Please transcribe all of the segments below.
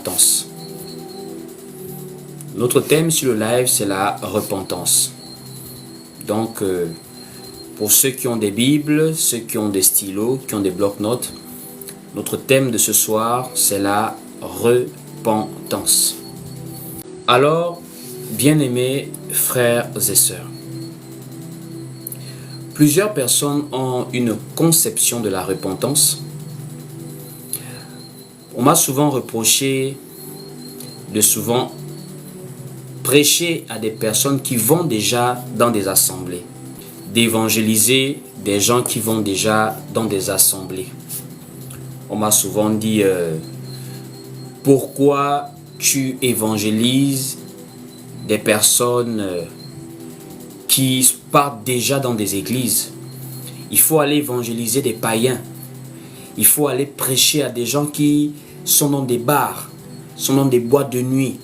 repentance. Notre thème sur le live, c'est la repentance. Donc, pour ceux qui ont des Bibles, ceux qui ont des stylos, qui ont des blocs-notes, notre thème de ce soir, c'est la repentance. Alors, bien-aimés frères et sœurs, plusieurs personnes ont une conception de la repentance. On m'a souvent reproché de souvent prêcher à des personnes qui vont déjà dans des assemblées, d'évangéliser des gens qui vont déjà dans des assemblées. On m'a souvent dit pourquoi tu évangélises des personnes qui partent déjà dans des églises. Il faut aller évangéliser des païens. Il faut aller prêcher à des gens qui sont dans des bars, sont dans des boîtes de nuit,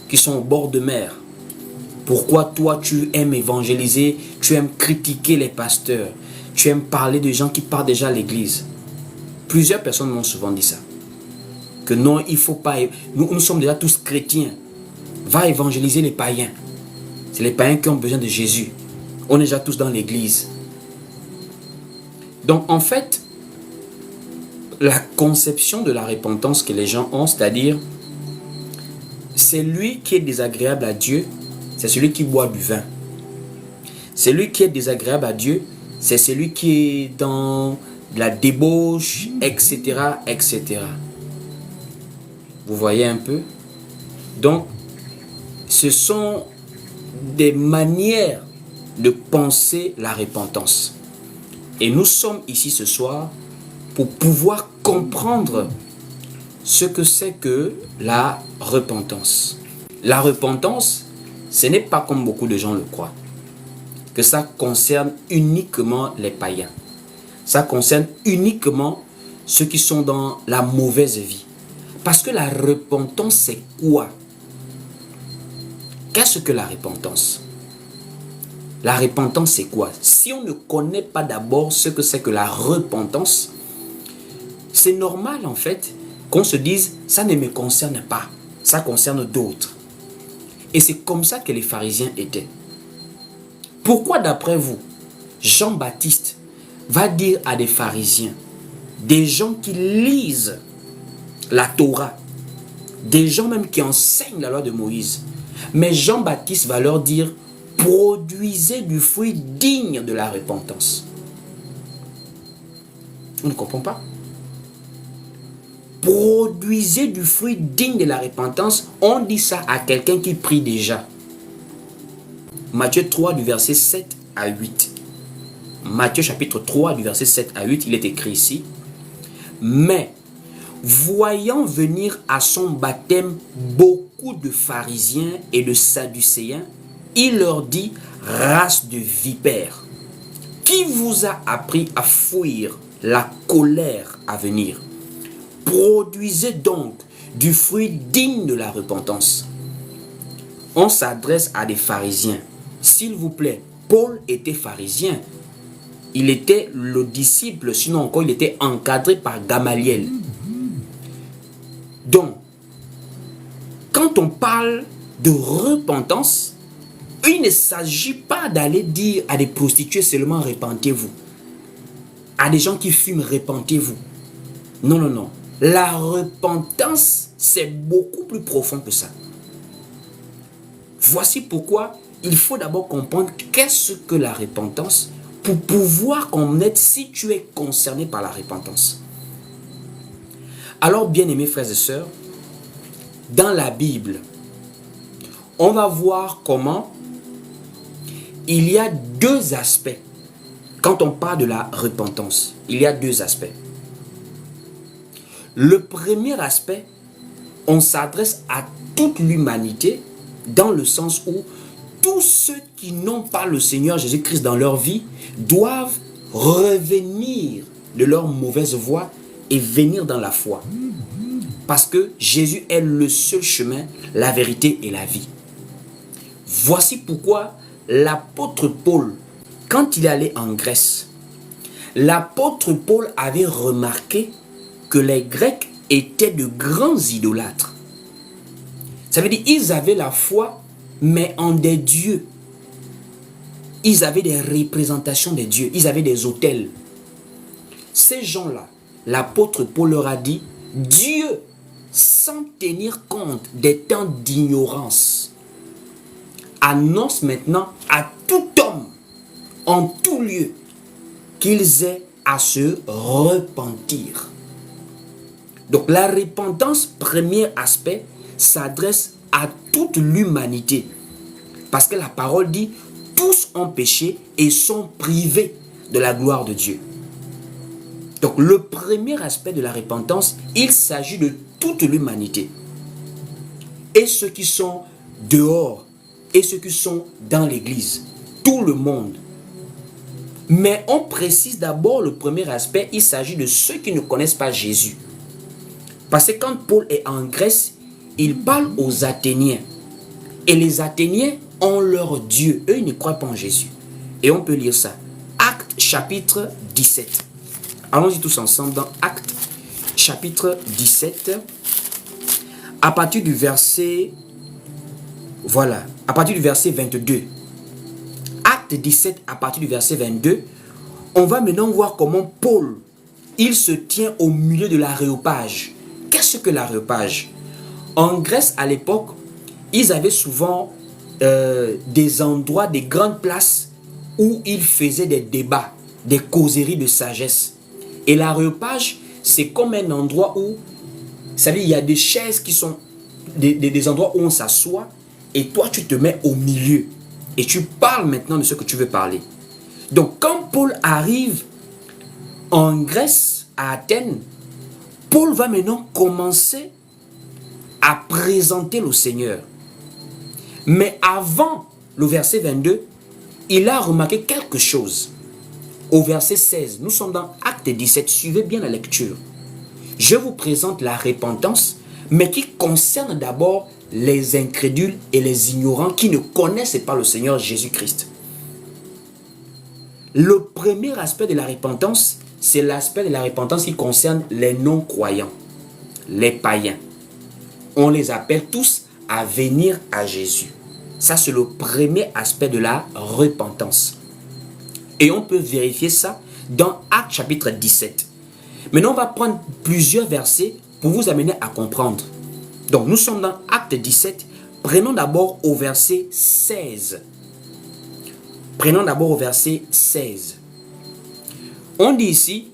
qui sont au bord de mer. Pourquoi toi tu aimes évangéliser, tu aimes critiquer les pasteurs, tu aimes parler de gens qui partent déjà à l'église? Plusieurs personnes m'ont souvent dit ça. Que non, il ne faut pas, nous sommes déjà tous chrétiens. Va évangéliser les païens. C'est les païens qui ont besoin de Jésus. On est déjà tous dans l'église. Donc en fait, la conception de la repentance que les gens ont, c'est-à-dire, c'est lui qui est désagréable à Dieu, c'est celui qui boit du vin. Celui qui est désagréable à Dieu, c'est celui qui est dans la débauche, etc., etc. Vous voyez un peu? Donc, ce sont des manières de penser la repentance. Et nous sommes ici ce soir pour pouvoir comprendre ce que c'est que la repentance. La repentance, ce n'est pas comme beaucoup de gens le croient, que ça concerne uniquement les païens. Ça concerne uniquement ceux qui sont dans la mauvaise vie. Parce que la repentance, c'est quoi? Qu'est-ce que la repentance? La repentance, c'est quoi? Si on ne connaît pas d'abord ce que c'est que la repentance, c'est normal en fait qu'on se dise, ça ne me concerne pas, ça concerne d'autres. Et c'est comme ça que les pharisiens étaient. Pourquoi d'après vous, Jean-Baptiste va dire à des pharisiens, des gens qui lisent la Torah, des gens même qui enseignent la loi de Moïse, mais Jean-Baptiste va leur dire, produisez du fruit digne de la repentance. On ne comprend pas. Produisez du fruit digne de la repentance. On dit ça à quelqu'un qui prie déjà. Matthieu 3 du verset 7 à 8. Matthieu chapitre 3 du verset 7 à 8, il est écrit ici. Mais, voyant venir à son baptême beaucoup de pharisiens et de sadducéens, il leur dit, race de vipères, qui vous a appris à fuir la colère à venir? Produisez donc du fruit digne de la repentance. On s'adresse à des pharisiens. S'il vous plaît, Paul était pharisien. Il était le disciple, sinon encore il était encadré par Gamaliel. Donc, quand on parle de repentance, il ne s'agit pas d'aller dire à des prostituées seulement repentez-vous. À des gens qui fument, repentez-vous. Non, non, non. La repentance, c'est beaucoup plus profond que ça. Voici pourquoi il faut d'abord comprendre qu'est-ce que la repentance pour pouvoir connaître si tu es concerné par la repentance. Alors, bien-aimés frères et sœurs, dans la Bible, on va voir comment il y a deux aspects. Quand on parle de la repentance, il y a deux aspects. Le premier aspect, on s'adresse à toute l'humanité dans le sens où tous ceux qui n'ont pas le Seigneur Jésus-Christ dans leur vie doivent revenir de leur mauvaise voie et venir dans la foi. Parce que Jésus est le seul chemin, la vérité et la vie. Voici pourquoi l'apôtre Paul, quand il est allé en Grèce, l'apôtre Paul avait remarqué que les Grecs étaient de grands idolâtres. Ça veut dire ils avaient la foi, mais en des dieux. Ils avaient des représentations des dieux. Ils avaient des autels. Ces gens-là, l'apôtre Paul leur a dit, Dieu, sans tenir compte des temps d'ignorance, annonce maintenant à tout homme, en tout lieu, qu'ils aient à se repentir. Donc la repentance, premier aspect, s'adresse à toute l'humanité. Parce que la parole dit, tous ont péché et sont privés de la gloire de Dieu. Donc le premier aspect de la repentance, il s'agit de toute l'humanité. Et ceux qui sont dehors, et ceux qui sont dans l'église, tout le monde. Mais on précise d'abord le premier aspect, il s'agit de ceux qui ne connaissent pas Jésus. Parce que quand Paul est en Grèce, il parle aux Athéniens. Et les Athéniens ont leur Dieu. Eux, ils ne croient pas en Jésus. Et on peut lire ça. Actes chapitre 17. Allons-y tous ensemble dans Actes chapitre 17. À partir du verset... Voilà. À partir du verset 22. Acte 17, à partir du verset 22. On va maintenant voir comment Paul, il se tient au milieu de l'aréopage. Qu'est-ce que l'aréopage? En Grèce, à l'époque, ils avaient souvent des endroits, des grandes places où ils faisaient des débats, des causeries de sagesse. Et l'aréopage, c'est comme un endroit où, vous savez, il y a des chaises qui sont des endroits où on s'assoit et toi, tu te mets au milieu et tu parles maintenant de ce que tu veux parler. Donc, quand Paul arrive en Grèce, à Athènes, Paul va maintenant commencer à présenter le Seigneur. Mais avant le verset 22, il a remarqué quelque chose. Au verset 16, nous sommes dans Acte 17, suivez bien la lecture. Je vous présente la repentance, mais qui concerne d'abord les incrédules et les ignorants qui ne connaissent pas le Seigneur Jésus-Christ. Le premier aspect de la repentance, c'est l'aspect de la repentance qui concerne les non-croyants, les païens. On les appelle tous à venir à Jésus. Ça, c'est le premier aspect de la repentance. Et on peut vérifier ça dans Actes chapitre 17. Maintenant, on va prendre plusieurs versets pour vous amener à comprendre. Donc, nous sommes dans Actes 17. Prenons d'abord au verset 16. Prenons d'abord au verset 16. On dit ici,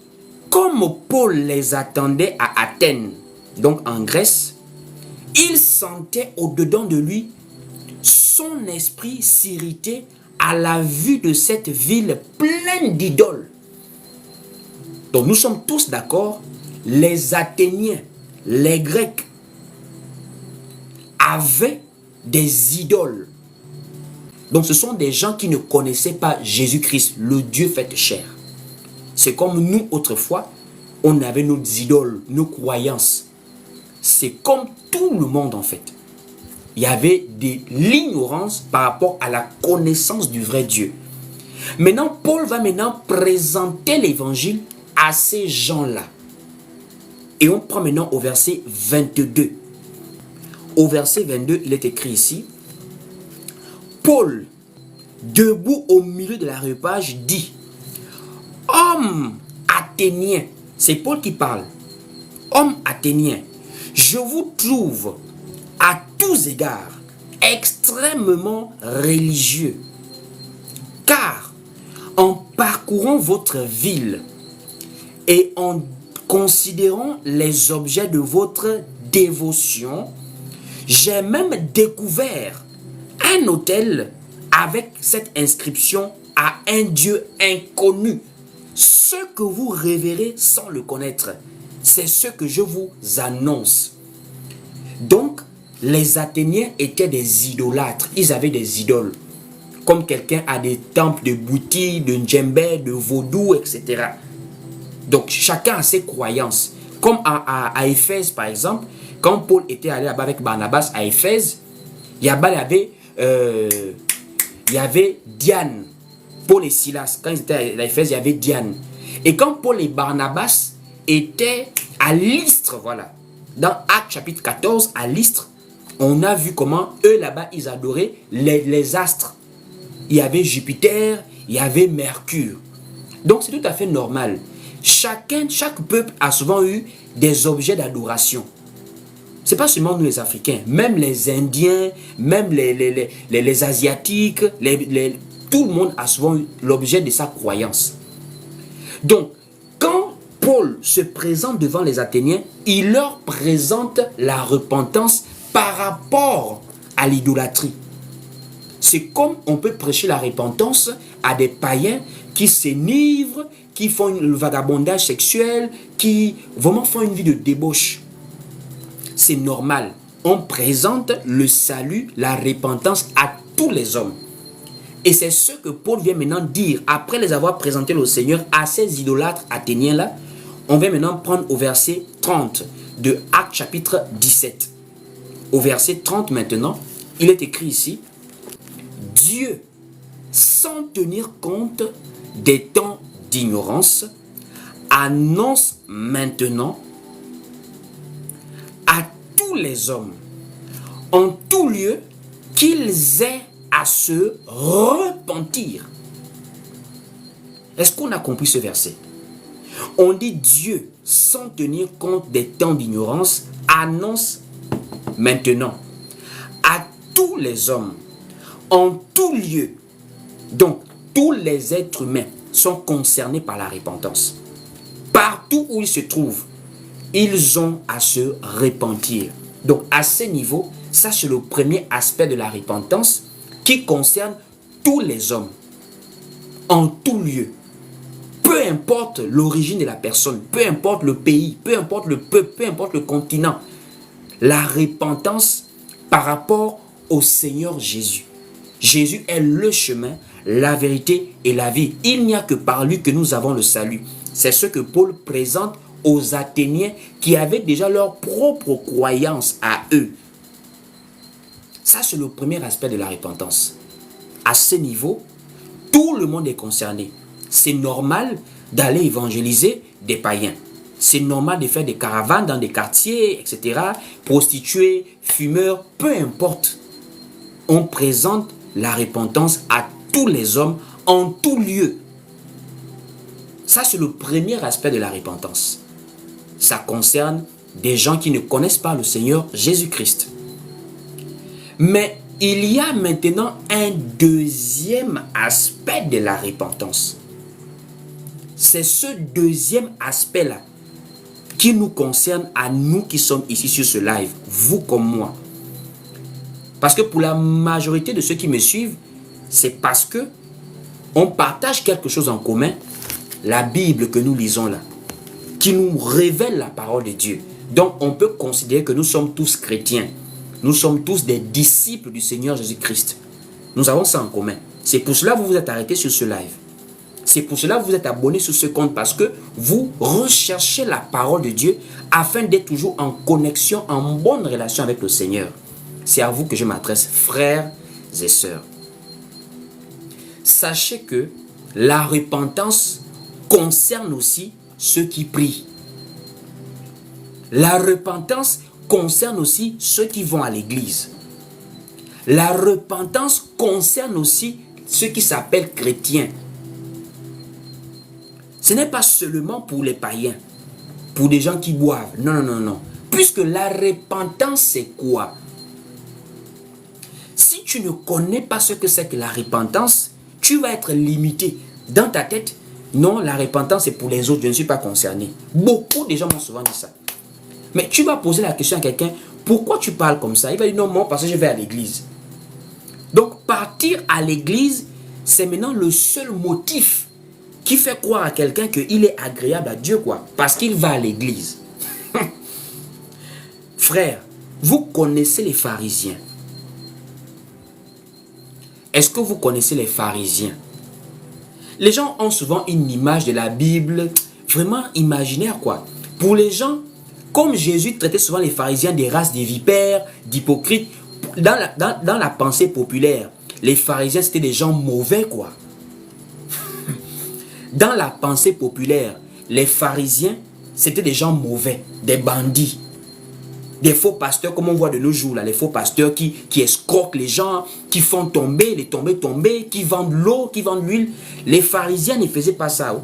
comme Paul les attendait à Athènes, donc en Grèce, il sentait au-dedans de lui son esprit s'irriter à la vue de cette ville pleine d'idoles. Donc nous sommes tous d'accord, les Athéniens, les Grecs avaient des idoles. Donc ce sont des gens qui ne connaissaient pas Jésus-Christ, le Dieu fait chair. C'est comme nous autrefois, on avait nos idoles, nos croyances. C'est comme tout le monde en fait. Il y avait de l'ignorance par rapport à la connaissance du vrai Dieu. Maintenant, Paul va maintenant présenter l'évangile à ces gens-là. Et on prend maintenant au verset 22. Au verset 22, il est écrit ici, Paul, debout au milieu de l'aréopage, dit, Homme athénien, c'est Paul qui parle, Homme athénien, je vous trouve à tous égards extrêmement religieux, car en parcourant votre ville et en considérant les objets de votre dévotion, j'ai même découvert un autel avec cette inscription à un Dieu inconnu. Ce que vous révérez sans le connaître, c'est ce que je vous annonce. Donc, les Athéniens étaient des idolâtres. Ils avaient des idoles. Comme quelqu'un a des temples de Bouti, de Djembé, de Vaudou, etc. Donc, chacun a ses croyances. Comme à Éphèse, par exemple, quand Paul était allé là-bas avec Barnabas à Éphèse, il y avait Diane. Paul et Silas, quand ils étaient à Éphèse, il y avait Diane. Et quand Paul et Barnabas étaient à Lystre, voilà, dans Actes chapitre 14, à Lystre, On a vu comment eux là-bas, ils adoraient les astres. Il y avait Jupiter, il y avait Mercure. Donc c'est tout à fait normal. Chaque peuple a souvent eu des objets d'adoration. Ce n'est pas seulement nous les Africains, même les Indiens, même les Asiatiques, tout le monde a souvent eu l'objet de sa croyance. Donc, quand Paul se présente devant les Athéniens, il leur présente la repentance par rapport à l'idolâtrie. C'est comme on peut prêcher la repentance à des païens qui s'enivrent, qui font le vagabondage sexuel, qui vraiment font une vie de débauche. C'est normal. On présente le salut, la repentance à tous les hommes. Et c'est ce que Paul vient maintenant dire, après les avoir présentés au Seigneur à ces idolâtres athéniens-là. On va maintenant prendre au verset 30 de Actes chapitre 17. Au verset 30 maintenant, il est écrit ici, « Dieu, sans tenir compte des temps d'ignorance, annonce maintenant à tous les hommes, en tout lieu, qu'ils aient à se repentir. » Est-ce qu'on a compris ce verset? On dit Dieu, sans tenir compte des temps d'ignorance, annonce maintenant à tous les hommes, en tout lieu. Donc, tous les êtres humains sont concernés par la repentance. Partout où ils se trouvent, ils ont à se repentir. Donc, à ce niveau, ça c'est le premier aspect de la repentance qui concerne tous les hommes, en tout lieu. Peu importe l'origine de la personne, peu importe le pays, peu importe le peuple, peu importe le continent. La repentance par rapport au Seigneur Jésus. Jésus est le chemin, la vérité et la vie. Il n'y a que par lui que nous avons le salut. C'est ce que Paul présente aux Athéniens qui avaient déjà leur propre croyance à eux. Ça, c'est le premier aspect de la repentance. À ce niveau, tout le monde est concerné. C'est normal d'aller évangéliser des païens. C'est normal de faire des caravanes dans des quartiers, etc. Prostituées, fumeurs, peu importe. On présente la repentance à tous les hommes, en tout lieu. Ça, c'est le premier aspect de la repentance. Ça concerne des gens qui ne connaissent pas le Seigneur Jésus-Christ. Mais il y a maintenant un deuxième aspect de la repentance. C'est ce deuxième aspect-là qui nous concerne à nous qui sommes ici sur ce live, vous comme moi. Parce que pour la majorité de ceux qui me suivent, c'est parce que on partage quelque chose en commun, la Bible que nous lisons là, qui nous révèle la parole de Dieu. Donc on peut considérer que nous sommes tous chrétiens. Nous sommes tous des disciples du Seigneur Jésus-Christ. Nous avons ça en commun. C'est pour cela que vous vous êtes arrêtés sur ce live. C'est pour cela que vous êtes abonnés sur ce compte, parce que vous recherchez la parole de Dieu afin d'être toujours en connexion, en bonne relation avec le Seigneur. C'est à vous que je m'adresse, frères et sœurs. Sachez que la repentance concerne aussi ceux qui prient. La repentance concerne aussi ceux qui vont à l'église. La repentance concerne aussi ceux qui s'appellent chrétiens. Ce n'est pas seulement pour les païens, pour des gens qui boivent. Non, non, non, non. Puisque la repentance, c'est quoi? Si tu ne connais pas ce que c'est que la repentance, tu vas être limité dans ta tête. Non, la repentance, c'est pour les autres, je ne suis pas concerné. Beaucoup de gens m'ont souvent dit ça. Mais tu vas poser la question à quelqu'un, pourquoi tu parles comme ça? Il va dire non, moi, parce que je vais à l'église. Donc, partir à l'église, c'est maintenant le seul motif qui fait croire à quelqu'un qu'il est agréable à Dieu, quoi, parce qu'il va à l'église. Frère, vous connaissez les pharisiens. Est-ce que vous connaissez les pharisiens? Les gens ont souvent une image de la Bible vraiment imaginaire, quoi. Pour les gens, comme Jésus traitait souvent les pharisiens des races des vipères, d'hypocrites, dans la pensée populaire, les pharisiens c'était des gens mauvais, quoi. Dans la pensée populaire, les pharisiens c'était des gens mauvais, des bandits. Des faux pasteurs, comme on voit de nos jours, là, les faux pasteurs qui escroquent les gens, qui font tomber, les tomber, qui vendent l'eau, qui vendent l'huile. Les pharisiens ne faisaient pas ça. Oh.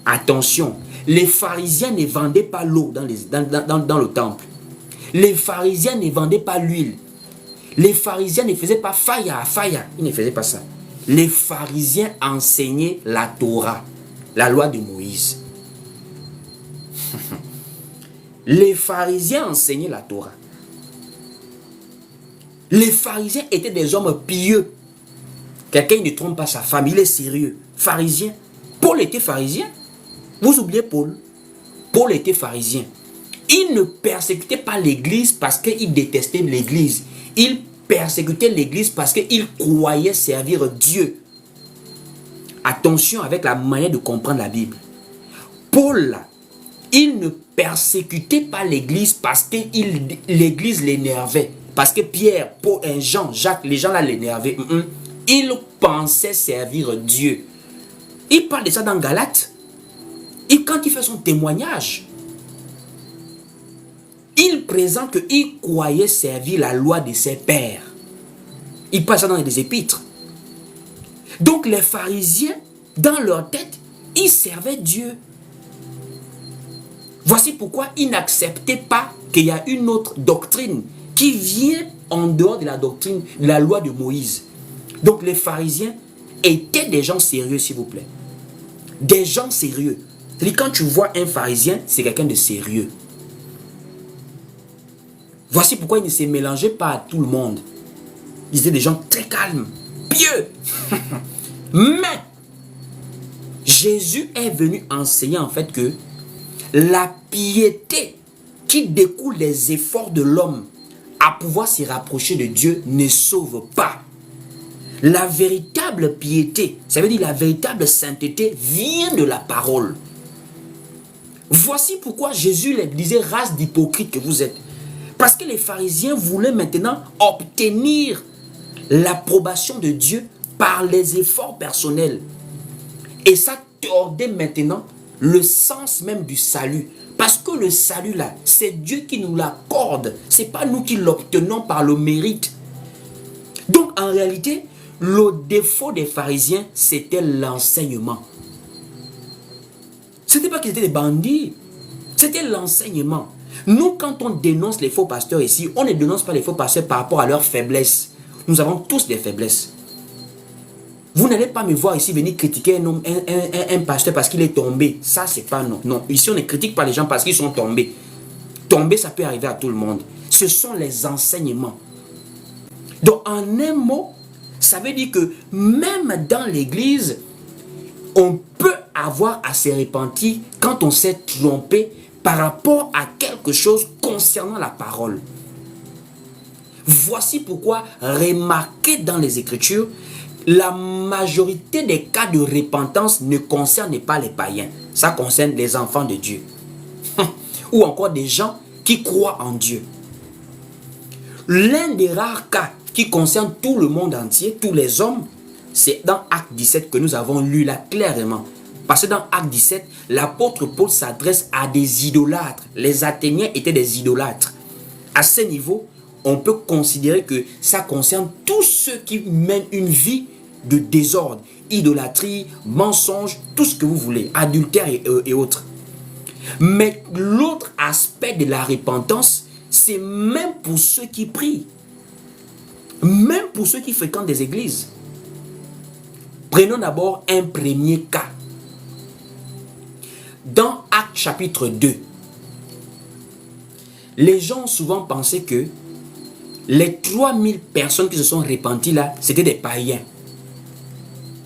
Attention, les pharisiens ne vendaient pas l'eau dans le temple. Les pharisiens ne vendaient pas l'huile. Les pharisiens ne faisaient pas faya. Ils ne faisaient pas ça. Les pharisiens enseignaient la Torah, la loi de Moïse. Les pharisiens enseignaient la Torah. Les pharisiens étaient des hommes pieux. Quelqu'un ne trompe pas sa femme, il est sérieux. Pharisien. Paul était pharisien. Vous oubliez Paul. Paul était pharisien. Il ne persécutait pas l'église parce qu'il détestait l'église. Il persécutait l'église parce qu'il croyait servir Dieu. Attention avec la manière de comprendre la Bible. Paul, il ne persécutait pas l'église parce que l'église l'énervait. Parce que Pierre, Paul, Jean, Jacques, les gens là l'énervaient. Il pensait servir Dieu. Il parle de ça dans Galates. Et quand il fait son témoignage, il présente qu'il croyait servir la loi de ses pères. Il parle ça dans les épîtres. Donc les pharisiens, dans leur tête, ils servaient Dieu. Voici pourquoi ils n'acceptaient pas qu'il y a une autre doctrine qui vient en dehors de la doctrine, de la loi de Moïse. Donc les pharisiens étaient des gens sérieux, s'il vous plaît. Des gens sérieux. C'est-à-dire, quand tu vois un pharisien, c'est quelqu'un de sérieux. Voici pourquoi ils ne se mélangeaient pas à tout le monde. Ils étaient des gens très calmes, pieux. Mais Jésus est venu enseigner en fait que la piété qui découle des efforts de l'homme à pouvoir s'y rapprocher de Dieu ne sauve pas. La véritable piété, ça veut dire la véritable sainteté, vient de la parole. Voici pourquoi Jésus les disait race d'hypocrites que vous êtes. Parce que les pharisiens voulaient maintenant obtenir l'approbation de Dieu par les efforts personnels. Et ça tordait maintenant le sens même du salut. Parce que le salut là, c'est Dieu qui nous l'accorde. Ce n'est pas nous qui l'obtenons par le mérite. Donc en réalité, le défaut des pharisiens, c'était l'enseignement. Ce n'était pas qu'ils étaient des bandits. C'était l'enseignement. Nous, quand on dénonce les faux pasteurs ici, on ne dénonce pas les faux pasteurs par rapport à leur faiblesse. Nous avons tous des faiblesses. Vous n'allez pas me voir ici venir critiquer un pasteur parce qu'il est tombé. Ça, c'est pas non. Non, ici, on ne critique pas les gens parce qu'ils sont tombés. Tomber, ça peut arriver à tout le monde. Ce sont les enseignements. Donc, en un mot, ça veut dire que même dans l'église, on peut avoir à se repentir quand on s'est trompé par rapport à quelque chose concernant la parole. Voici pourquoi, remarquez dans les Écritures, la majorité des cas de repentance ne concerne pas les païens. Ça concerne les enfants de Dieu. Ou encore des gens qui croient en Dieu. L'un des rares cas qui concerne tout le monde entier, tous les hommes, c'est dans Acte 17 que nous avons lu là clairement. Parce que dans Acte 17, l'apôtre Paul s'adresse à des idolâtres. Les Athéniens étaient des idolâtres. À ce niveau, on peut considérer que ça concerne tous ceux qui mènent une vie de désordre, idolâtrie, mensonge, tout ce que vous voulez, adultère et autres. Mais l'autre aspect de la repentance, c'est même pour ceux qui prient, même pour ceux qui fréquentent des églises. Prenons d'abord un premier cas. Dans Actes chapitre 2, les gens ont souvent pensé que les 3000 personnes qui se sont repenties là, c'était des païens.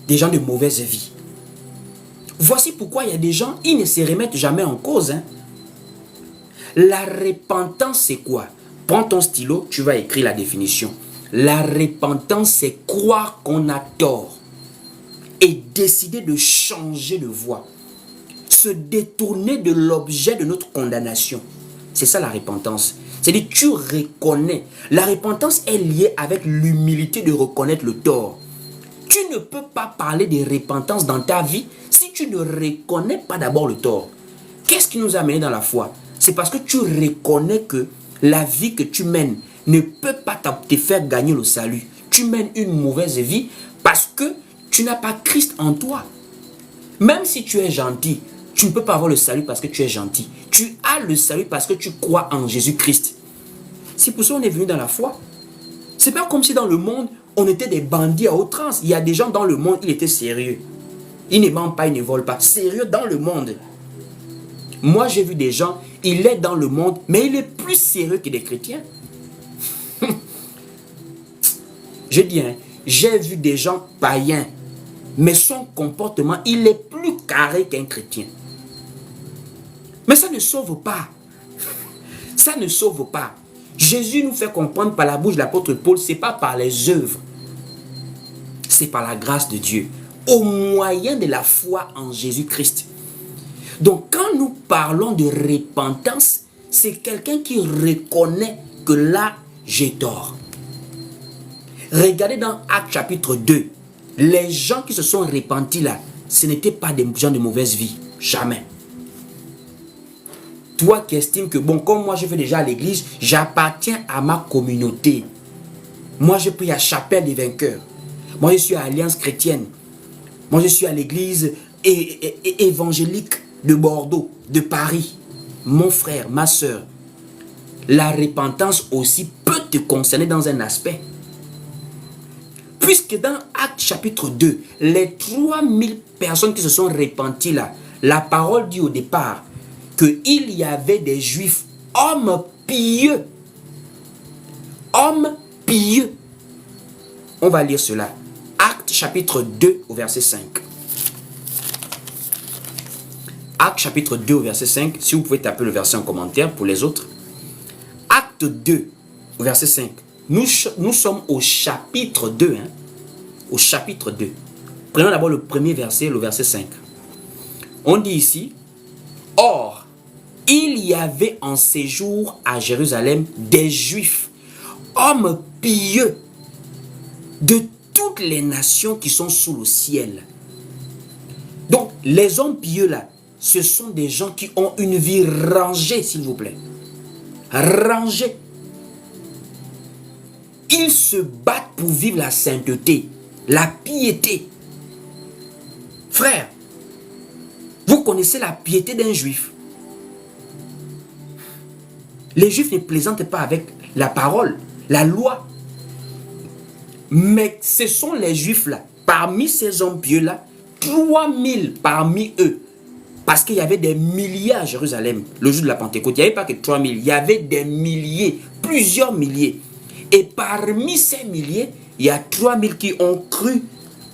Des gens de mauvaise vie. Voici pourquoi il y a des gens, ils ne se remettent jamais en cause. La repentance, c'est quoi? Prends ton stylo, tu vas écrire la définition. La repentance, c'est croire qu'on a tort et décider de changer de voie. Se détourner de l'objet de notre condamnation. C'est ça la repentance. C'est-à-dire tu reconnais. La repentance est liée avec l'humilité de reconnaître le tort. Tu ne peux pas parler de repentance dans ta vie si tu ne reconnais pas d'abord le tort. Qu'est-ce qui nous a amené dans la foi? C'est parce que tu reconnais que la vie que tu mènes ne peut pas te faire gagner le salut. Tu mènes une mauvaise vie parce que tu n'as pas Christ en toi. Même si tu es gentil, tu ne peux pas avoir le salut parce que tu es gentil. Tu as le salut parce que tu crois en Jésus-Christ. C'est pour ça qu'on est venu dans la foi. C'est pas comme si dans le monde, on était des bandits à outrance. Il y a des gens dans le monde, ils étaient sérieux. Ils ne mentent pas, ils ne volent pas. Sérieux dans le monde. Moi, j'ai vu des gens, il est dans le monde, mais il est plus sérieux que des chrétiens. Je dis, hein, j'ai vu des gens païens, mais son comportement, il est plus carré qu'un chrétien. Mais ça ne sauve pas. Ça ne sauve pas. Jésus nous fait comprendre par la bouche de l'apôtre Paul, ce n'est pas par les œuvres. C'est par la grâce de Dieu. Au moyen de la foi en Jésus-Christ. Donc quand nous parlons de repentance, c'est quelqu'un qui reconnaît que là, j'ai tort. Regardez dans Actes chapitre 2. Les gens qui se sont repentis là, ce n'étaient pas des gens de mauvaise vie. Jamais. Toi qui estimes que, bon, comme moi je vais déjà à l'église, j'appartiens à ma communauté. Moi je prie à Chapelle des Vainqueurs. Moi je suis à Alliance chrétienne. Moi je suis à l'église évangélique de Bordeaux, de Paris. Mon frère, ma soeur, la repentance aussi peut te concerner dans un aspect. Puisque dans Actes chapitre 2, les 3000 personnes qui se sont repenties là, la parole dit au départ qu'il y avait des Juifs, hommes pieux. Hommes pieux. On va lire cela. Actes chapitre 2 au verset 5. Actes chapitre 2 au verset 5. Si vous pouvez taper le verset en commentaire pour les autres. Acte 2 au verset 5. Nous sommes au chapitre 2. Hein? Au chapitre 2. Prenons d'abord le premier verset, le verset 5. On dit ici, or, il y avait en séjour à Jérusalem des Juifs, hommes pieux de toutes les nations qui sont sous le ciel. Donc, les hommes pieux là, ce sont des gens qui ont une vie rangée, s'il vous plaît. Rangée. Ils se battent pour vivre la sainteté, la piété. Frère, vous connaissez la piété d'un juif. Les juifs ne plaisantent pas avec la parole, la loi. Mais ce sont les juifs là, parmi ces hommes pieux là, 3000 parmi eux. Parce qu'il y avait des milliers à Jérusalem, le jour de la Pentecôte. Il n'y avait pas que 3000, il y avait des milliers, plusieurs milliers. Et parmi ces milliers, il y a 3000 qui ont cru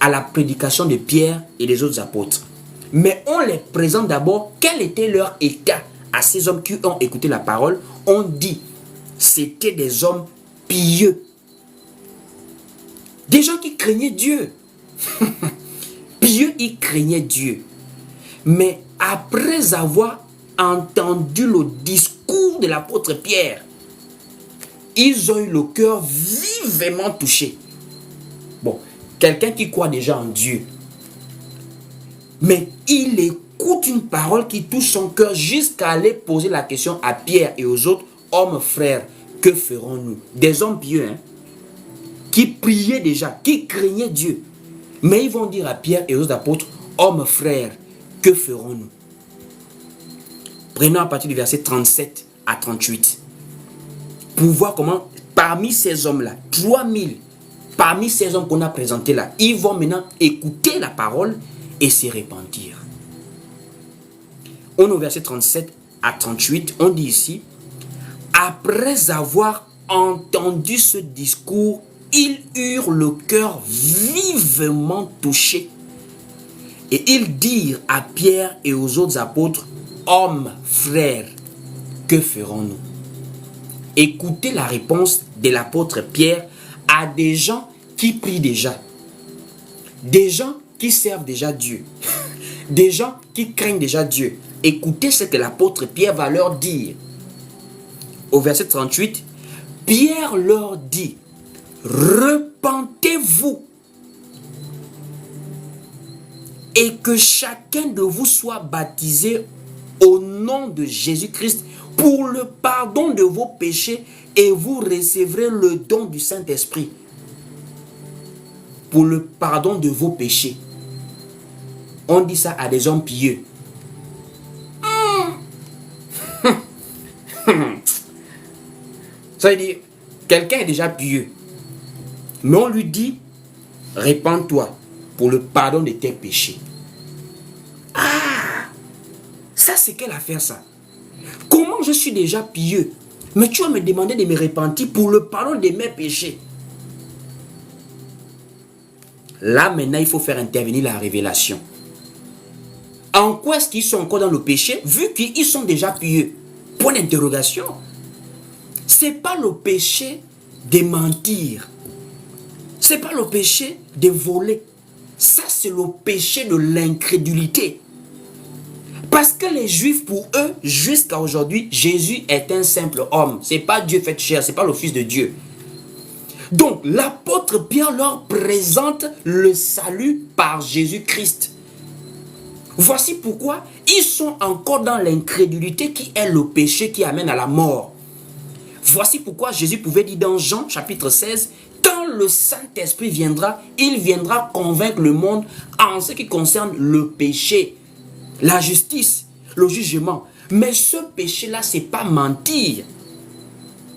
à la prédication de Pierre et des autres apôtres. Mais on les présente d'abord, quel était leur état à ces hommes qui ont écouté la parole. On dit, c'était des hommes pieux. Des gens qui craignaient Dieu. Pieux, ils craignaient Dieu. Mais après avoir entendu le discours de l'apôtre Pierre, ils ont eu le cœur vivement touché. Bon, quelqu'un qui croit déjà en Dieu, mais il écoute une parole qui touche son cœur jusqu'à aller poser la question à Pierre et aux autres hommes frères, que ferons-nous? Des hommes pieux, hein, qui priaient déjà, qui craignaient Dieu. Mais ils vont dire à Pierre et aux autres apôtres, hommes frères, que ferons-nous? Prenons à partir du verset 37 à 38. Pour voir comment, parmi ces hommes-là, 3000, parmi ces hommes qu'on a présentés là, ils vont maintenant écouter la parole et se repentir. On est au verset 37 à 38, on dit ici, après avoir entendu ce discours, ils eurent le cœur vivement touché. Et ils dirent à Pierre et aux autres apôtres, hommes, frères, que ferons-nous? Écoutez la réponse de l'apôtre Pierre à des gens qui prient déjà. Des gens qui servent déjà Dieu. Des gens qui craignent déjà Dieu. Écoutez ce que l'apôtre Pierre va leur dire. Au verset 38, Pierre leur dit, repentez-vous et que chacun de vous soit baptisé au nom de Jésus-Christ pour le pardon de vos péchés et vous recevrez le don du Saint-Esprit. Pour le pardon de vos péchés. On dit ça à des hommes pieux. Ça veut dire, quelqu'un est déjà pieux. Mais on lui dit, répands-toi pour le pardon de tes péchés. Ah, ça c'est quelle affaire ça? Comment je suis déjà pieux, mais tu vas me demander de me repentir pour le pardon de mes péchés? Là maintenant il faut faire intervenir la révélation. En quoi est-ce qu'ils sont encore dans le péché, vu qu'ils sont déjà pieux? Point d'interrogation. C'est pas le péché de mentir. C'est pas le péché de voler. Ça, c'est le péché de l'incrédulité. Parce que les Juifs, pour eux, jusqu'à aujourd'hui, Jésus est un simple homme. C'est pas Dieu fait chair, c'est pas le Fils de Dieu. Donc, l'apôtre Pierre leur présente le salut par Jésus-Christ. Voici pourquoi ils sont encore dans l'incrédulité qui est le péché qui amène à la mort. Voici pourquoi Jésus pouvait dire dans Jean chapitre 16, quand le Saint-Esprit viendra, il viendra convaincre le monde en ce qui concerne le péché, la justice, le jugement. Mais ce péché-là, c'est pas mentir.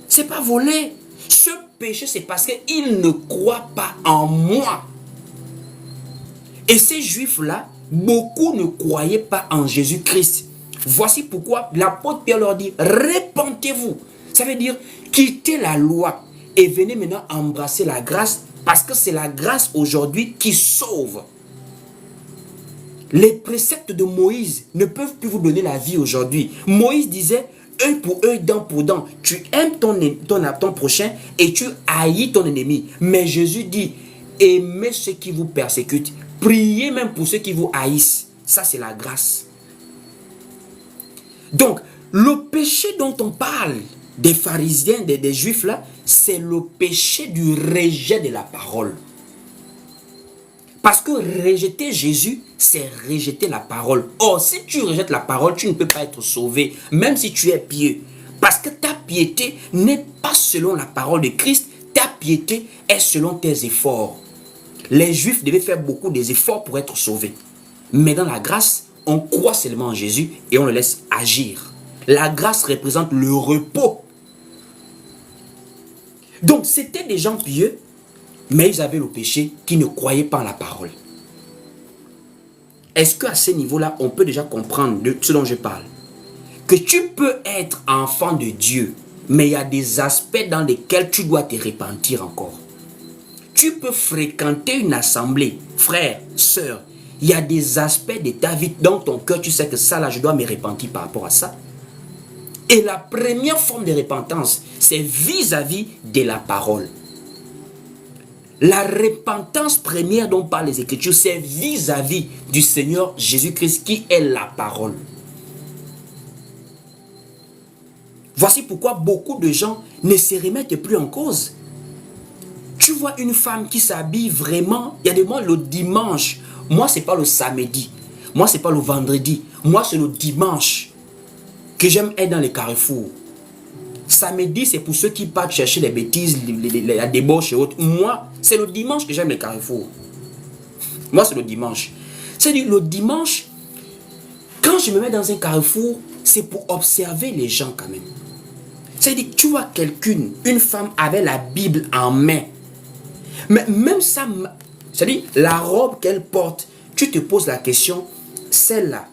C'est pas voler. Ce péché, c'est parce qu'ils ne croient pas en moi. Et ces Juifs-là, beaucoup ne croyaient pas en Jésus-Christ. Voici pourquoi l'apôtre Pierre leur dit, répentez-vous. Ça veut dire, quittez la loi et venez maintenant embrasser la grâce, parce que c'est la grâce aujourd'hui qui sauve. Les préceptes de Moïse ne peuvent plus vous donner la vie aujourd'hui. Moïse disait, œil pour œil, dent pour dent. Tu aimes ton prochain et tu haïs ton ennemi. Mais Jésus dit, aimez ceux qui vous persécutent. Priez même pour ceux qui vous haïssent. Ça, c'est la grâce. Donc, le péché dont on parle des pharisiens, des juifs là, c'est le péché du rejet de la parole. Parce que rejeter Jésus, c'est rejeter la parole. Or, si tu rejettes la parole, tu ne peux pas être sauvé, même si tu es pieux. Parce que ta piété n'est pas selon la parole de Christ, ta piété est selon tes efforts. Les Juifs devaient faire beaucoup d'efforts pour être sauvés. Mais dans la grâce, on croit seulement en Jésus et on le laisse agir. La grâce représente le repos. Donc, c'était des gens pieux, mais ils avaient le péché qui ne croyaient pas en la parole. Est-ce qu'à ce niveau-là, on peut déjà comprendre de ce dont je parle? Que tu peux être enfant de Dieu, mais il y a des aspects dans lesquels tu dois te repentir encore. Tu peux fréquenter une assemblée, frère, sœur, il y a des aspects de ta vie dans ton cœur, tu sais que ça là, je dois me repentir par rapport à ça. Et la première forme de repentance, c'est vis-à-vis de la parole. La repentance première dont parlent les Écritures, c'est vis-à-vis du Seigneur Jésus-Christ qui est la parole. Voici pourquoi beaucoup de gens ne se remettent plus en cause. Tu vois une femme qui s'habille vraiment, il y a des moments le dimanche. Moi, ce n'est pas le samedi. Moi, ce n'est pas le vendredi. Moi, c'est le dimanche que j'aime être dans les carrefours. Samedi, c'est pour ceux qui partent chercher les bêtises, la débauche et autres. Moi, c'est le dimanche que j'aime les carrefours. Moi, c'est le dimanche. C'est-à-dire, le dimanche, quand je me mets dans un carrefour, c'est pour observer les gens quand même. C'est-à-dire, tu vois quelqu'une, une femme avec la Bible en main. Mais même ça, c'est-à-dire, la robe qu'elle porte, tu te poses la question, celle-là,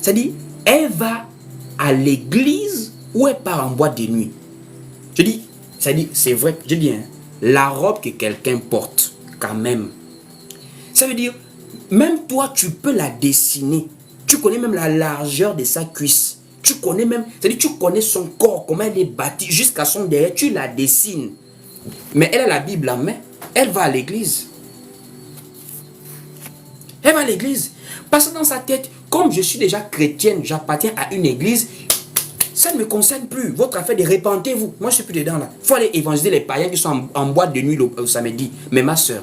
c'est-à-dire, elle va à l'église ou elle part en boîte de nuit. Je dis, c'est vrai, je dis, hein, la robe que quelqu'un porte, quand même, ça veut dire, même toi, tu peux la dessiner. Tu connais même la largeur de sa cuisse. Tu connais même, c'est-à-dire, tu connais son corps, comment elle est bâtie, jusqu'à son derrière, tu la dessines. Mais elle a la Bible en main, elle va à l'église. Elle va à l'église. Parce que dans sa tête, comme je suis déjà chrétienne, j'appartiens à une église, ça ne me concerne plus. Votre affaire de repentez-vous. Moi, je ne suis plus dedans là. Il faut aller évangéliser les païens qui sont en boîte de nuit le samedi. Mais ma soeur,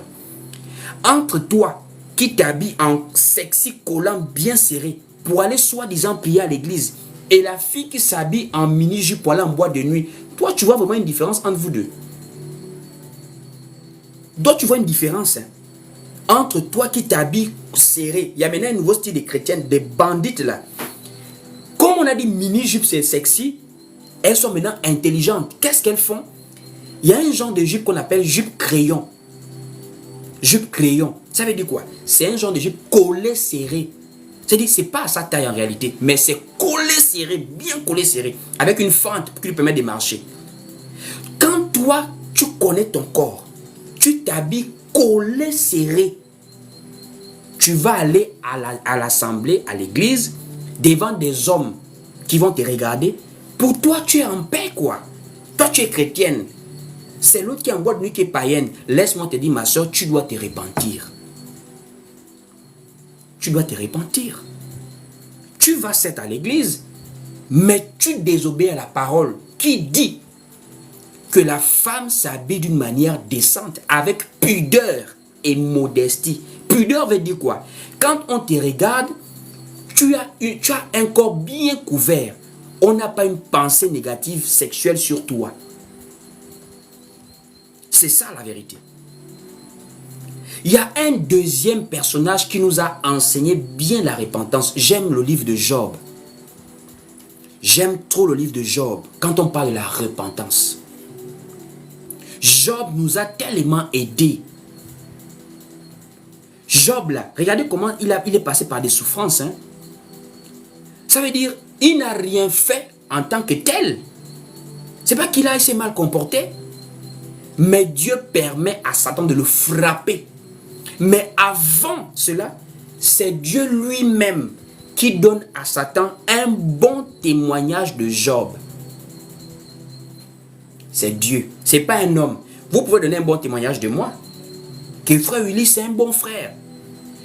entre toi qui t'habilles en sexy collant bien serré pour aller soi-disant prier à l'église et la fille qui s'habille en mini-jupe pour aller en boîte de nuit, toi, tu vois vraiment une différence entre vous deux. Donc, tu vois une différence entre toi qui t'habilles serré. Il y a maintenant un nouveau style des chrétiennes, des bandites là. Comme on a dit mini-jupe, c'est sexy, elles sont maintenant intelligentes. Qu'est-ce qu'elles font? Il y a un genre de jupe qu'on appelle jupe crayon. Jupe crayon, ça veut dire quoi? C'est un genre de jupe collé serré. C'est-à-dire, c'est pas à sa taille en réalité, mais c'est collé serré, bien collé serré, avec une fente qui lui permet de marcher. Quand toi, tu connais ton corps, tu t'habilles collé serré, tu vas aller à l'assemblée, à l'église, devant des hommes qui vont te regarder. Pour toi, tu es en paix, quoi. Toi, tu es chrétienne. C'est l'autre qui est en boîte de nuit qui est païenne. Laisse-moi te dire, ma soeur, tu dois te repentir. Tu dois te repentir. Tu vas certes à l'église, mais tu désobéis à la parole qui dit que la femme s'habille d'une manière décente, avec pudeur et modestie. Pudeur veut dire quoi? Quand on te regarde, tu as un corps bien couvert. On n'a pas une pensée négative sexuelle sur toi. C'est ça la vérité. Il y a un deuxième personnage qui nous a enseigné bien la repentance. J'aime le livre de Job. J'aime trop le livre de Job quand on parle de la repentance. Job nous a tellement aidés. Job là, regardez comment il est passé par des souffrances. Hein. Ça veut dire, il n'a rien fait en tant que tel. C'est pas qu'il a été mal comporté. Mais Dieu permet à Satan de le frapper. Mais avant cela, c'est Dieu lui-même qui donne à Satan un bon témoignage de Job. C'est Dieu, c'est pas un homme. Vous pouvez donner un bon témoignage de moi, que le frère Willy c'est un bon frère.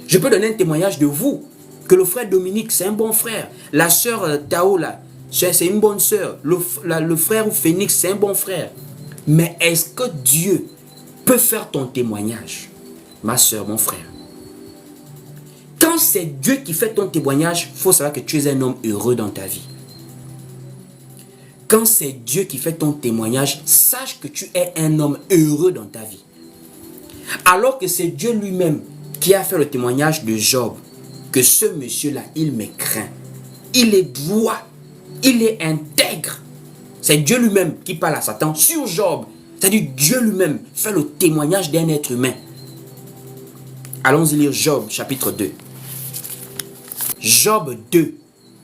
Je peux donner un témoignage de vous, que le frère Dominique c'est un bon frère. La sœur Tao là, c'est une bonne sœur. Le frère Phénix c'est un bon frère. Mais est-ce que Dieu peut faire ton témoignage? Ma soeur, mon frère. Quand c'est Dieu qui fait ton témoignage, il faut savoir que tu es un homme heureux dans ta vie. Quand c'est Dieu qui fait ton témoignage, sache que tu es un homme heureux dans ta vie. Alors que c'est Dieu lui-même qui a fait le témoignage de Job, que ce monsieur-là, il me craint. Il est droit, il est intègre. C'est Dieu lui-même qui parle à Satan sur Job. C'est-à-dire Dieu lui-même fait le témoignage d'un être humain. Allons-y lire Job chapitre 2. Job 2,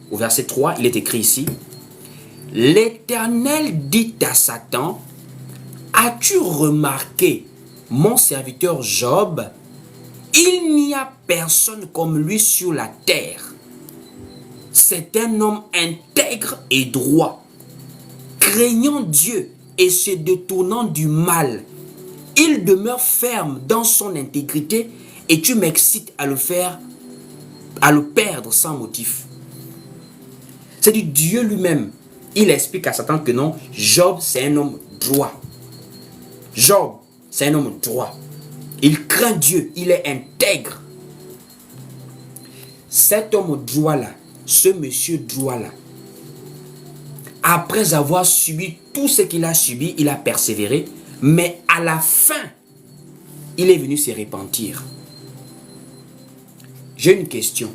au verset 3, il est écrit ici. L'Éternel dit à Satan, as-tu remarqué mon serviteur Job? Il n'y a personne comme lui sur la terre. C'est un homme intègre et droit, craignant Dieu et se détournant du mal. Il demeure ferme dans son intégrité et tu m'excites à le perdre sans motif. C'est-à-dire Dieu lui-même, il explique à Satan que non, Job c'est un homme droit. Job c'est un homme droit. Il craint Dieu, il est intègre. Cet homme droit là, ce monsieur droit là, après avoir subi tout ce qu'il a subi, il a persévéré, mais à la fin, il est venu se repentir. J'ai une question.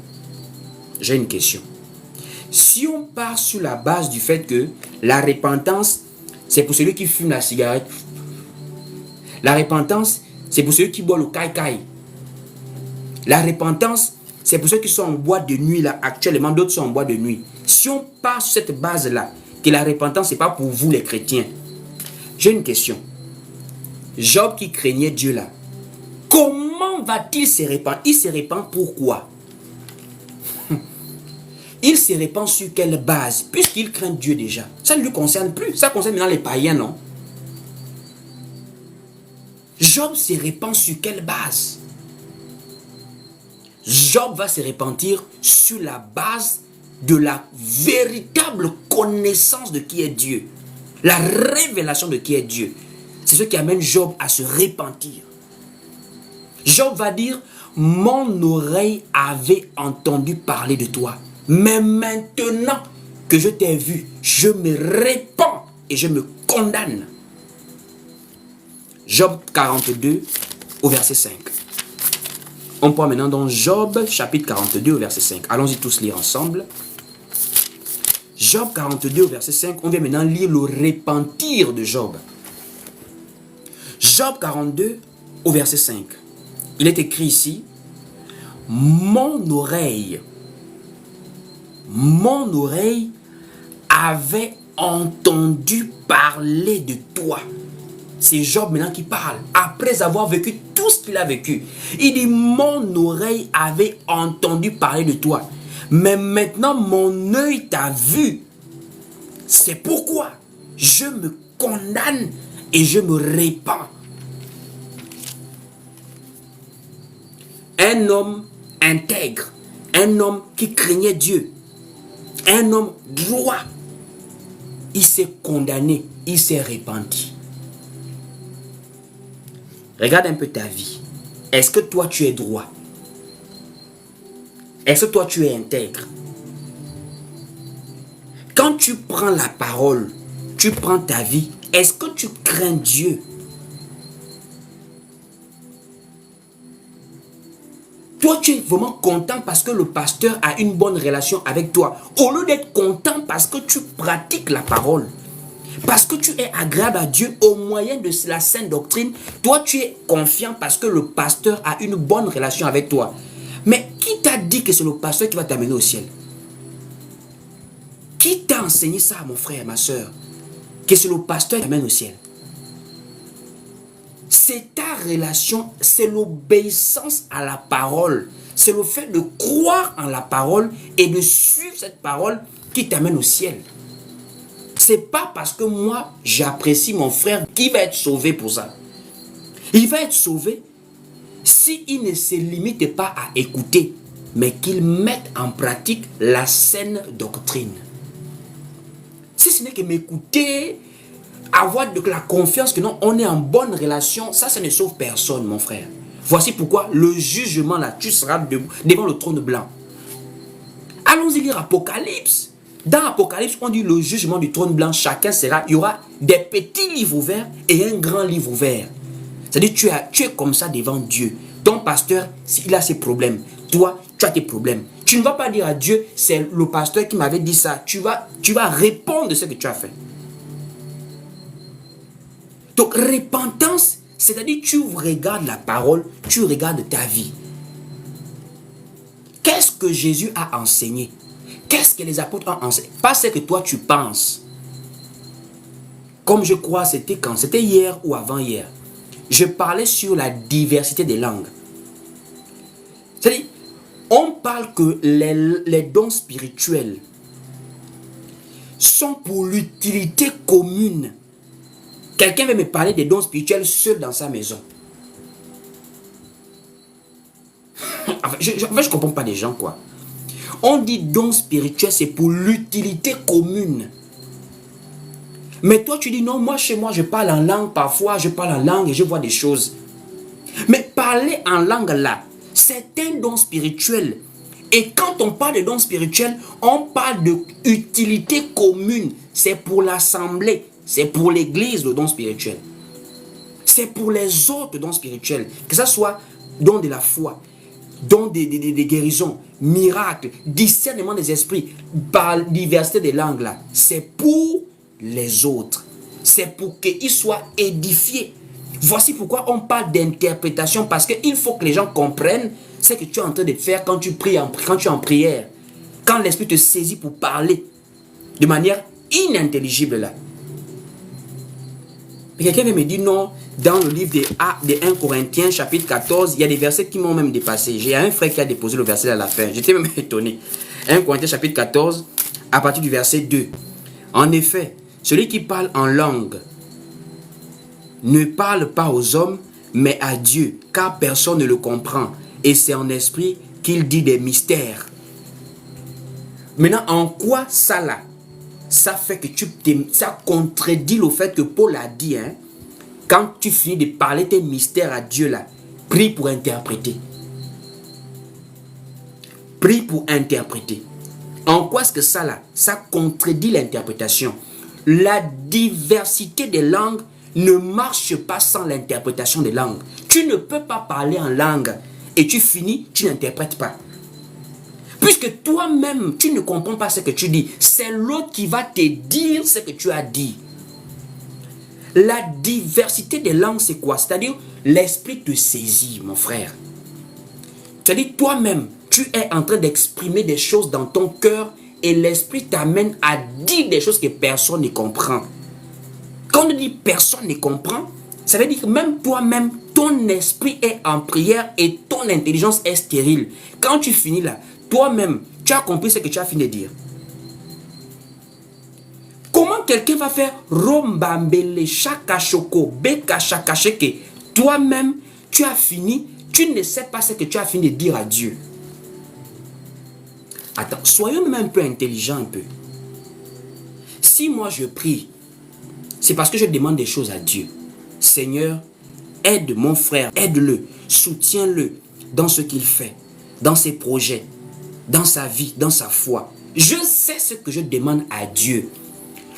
Si on part sur la base du fait que la repentance, c'est pour celui qui fume la cigarette. La repentance, c'est pour celui qui boit le caille-caille. La repentance, c'est pour ceux qui sont en boîte de nuit là. Actuellement, d'autres sont en boîte de nuit. Si on part sur cette base-là, que la repentance, ce n'est pas pour vous les chrétiens. J'ai une question. Job qui craignait Dieu là, comment va-t-il se répandre? Il se répand pourquoi? Il se répand sur quelle base? Puisqu'il craint Dieu déjà. Ça ne lui concerne plus. Ça concerne maintenant les païens, non? Job se répand sur quelle base? Job va se repentir sur la base de la véritable connaissance de qui est Dieu. La révélation de qui est Dieu. C'est ce qui amène Job à se repentir. Job va dire, mon oreille avait entendu parler de toi. Mais maintenant que je t'ai vu, je me répands et je me condamne. Job 42 au verset 5. On prend maintenant dans Job chapitre 42 au verset 5. Allons-y tous lire ensemble. Job 42 au verset 5, on vient maintenant lire le repentir de Job. Job 42 au verset 5. Il est écrit ici, mon oreille avait entendu parler de toi. C'est Job maintenant qui parle, après avoir vécu tout ce qu'il a vécu. Il dit, mon oreille avait entendu parler de toi. Mais maintenant, mon œil t'a vu. C'est pourquoi je me condamne et je me répands. Un homme intègre, un homme qui craignait Dieu, un homme droit, il s'est condamné, il s'est repenti. Regarde un peu ta vie. Est-ce que toi tu es droit? Est-ce que toi tu es intègre? Quand tu prends la parole, tu prends ta vie, est-ce que tu crains Dieu? Toi, tu es vraiment content parce que le pasteur a une bonne relation avec toi. Au lieu d'être content parce que tu pratiques la parole. Parce que tu es agréable à Dieu au moyen de la sainte doctrine. Toi, tu es confiant parce que le pasteur a une bonne relation avec toi. Mais qui t'a dit que c'est le pasteur qui va t'amener au ciel? Qui t'a enseigné ça, mon frère, ma soeur? Que c'est le pasteur qui t'amène au ciel. C'est ta relation, c'est l'obéissance à la parole. C'est le fait de croire en la parole et de suivre cette parole qui t'amène au ciel. C'est pas parce que moi, j'apprécie mon frère qui va être sauvé pour ça. Il va être sauvé s'il ne se limite pas à écouter, mais qu'il mette en pratique la saine doctrine. Si ce n'est que m'écouter, avoir de la confiance que non, on est en bonne relation, ça ne sauve personne, mon frère. Voici pourquoi le jugement là, tu seras devant le trône blanc. Allons-y lire Apocalypse. Dans Apocalypse, on dit le jugement du trône blanc, il y aura des petits livres ouverts et un grand livre ouvert. C'est-à-dire tu es comme ça devant Dieu. Ton pasteur, il a ses problèmes. Toi, tu as tes problèmes. Tu ne vas pas dire à Dieu, c'est le pasteur qui m'avait dit ça. Tu vas répondre de ce que tu as fait. Donc, repentance, c'est-à-dire tu regardes la parole, tu regardes ta vie. Qu'est-ce que Jésus a enseigné? Qu'est-ce que les apôtres ont enseigné? Pas ce que toi tu penses. Comme je crois, c'était quand? C'était hier ou avant-hier. Je parlais sur la diversité des langues. C'est-à-dire, on parle que les dons spirituels sont pour l'utilité commune. Quelqu'un veut me parler des dons spirituels seul dans sa maison. Enfin, je ne comprends pas des gens, quoi. On dit dons spirituels, c'est pour l'utilité commune. Mais toi, tu dis non, moi, chez moi, je parle en langue. Parfois, je parle en langue et je vois des choses. Mais parler en langue là, c'est un don spirituel. Et quand on parle de dons spirituels, on parle d'utilité commune. C'est pour l'assemblée. C'est pour l'église le don spirituel. C'est pour les autres dons spirituels. Que ce soit don de la foi, don des guérisons, miracles, discernement des esprits, par diversité des langues là. C'est pour les autres. C'est pour qu'ils soient édifiés. Voici pourquoi on parle d'interprétation. Parce qu'il faut que les gens comprennent ce que tu es en train de faire quand tu pries, quand tu es en prière. Quand l'esprit te saisit pour parler de manière inintelligible là. Quelqu'un me dit non, dans le livre de 1 Corinthiens chapitre 14, il y a des versets qui m'ont même dépassé. J'ai un frère qui a déposé le verset à la fin. J'étais même étonné. 1 Corinthiens chapitre 14, à partir du verset 2. En effet, celui qui parle en langue ne parle pas aux hommes, mais à Dieu, car personne ne le comprend. Et c'est en esprit qu'il dit des mystères. Maintenant, en quoi ça là? Ça fait que ça contredit le fait que Paul a dit, hein, quand tu finis de parler tes mystères à Dieu là, prie pour interpréter. Prie pour interpréter. En quoi est-ce que ça là, ça contredit l'interprétation? La diversité des langues ne marche pas sans l'interprétation des langues. Tu ne peux pas parler en langue et tu finis, tu n'interprètes pas. Puisque toi-même, tu ne comprends pas ce que tu dis. C'est l'autre qui va te dire ce que tu as dit. La diversité des langues, c'est quoi? C'est-à-dire, l'esprit te saisit, mon frère. C'est-à-dire, toi-même, tu es en train d'exprimer des choses dans ton cœur et l'esprit t'amène à dire des choses que personne ne comprend. Quand on dit personne ne comprend, ça veut dire que même toi-même, ton esprit est en prière et ton intelligence est stérile. Quand tu finis là, toi-même, tu as compris ce que tu as fini de dire. Comment quelqu'un va faire rombambele, chakachoko, beka chakacheke? Toi-même, tu as fini, tu ne sais pas ce que tu as fini de dire à Dieu. Attends, soyons même un peu intelligents un peu. Si moi je prie, c'est parce que je demande des choses à Dieu. Seigneur, aide mon frère, aide-le, soutiens-le dans ce qu'il fait, dans ses projets, dans sa vie, dans sa foi. Je sais ce que je demande à Dieu.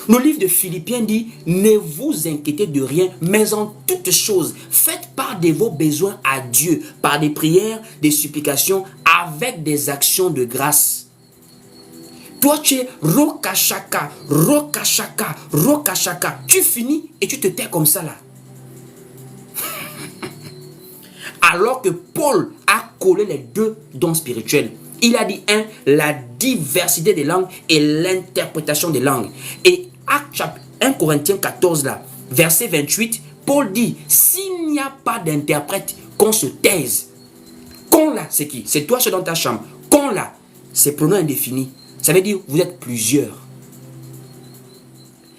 Le livre de Philippiens dit, ne vous inquiétez de rien, mais en toutes choses, faites part de vos besoins à Dieu, par des prières, des supplications, avec des actions de grâce. Toi, tu es rokashaka, rokashaka, rokashaka. Tu finis et tu te tais comme ça là. Alors que Paul a collé les deux dons spirituels. Il a dit, la diversité des langues et l'interprétation des langues. Et Acte 1 Corinthiens 14, là, verset 28, Paul dit, s'il n'y a pas d'interprète, qu'on se taise. Qu'on là, c'est qui? C'est toi seul dans ta chambre. Qu'on là, c'est pronom indéfini. Ça veut dire, vous êtes plusieurs.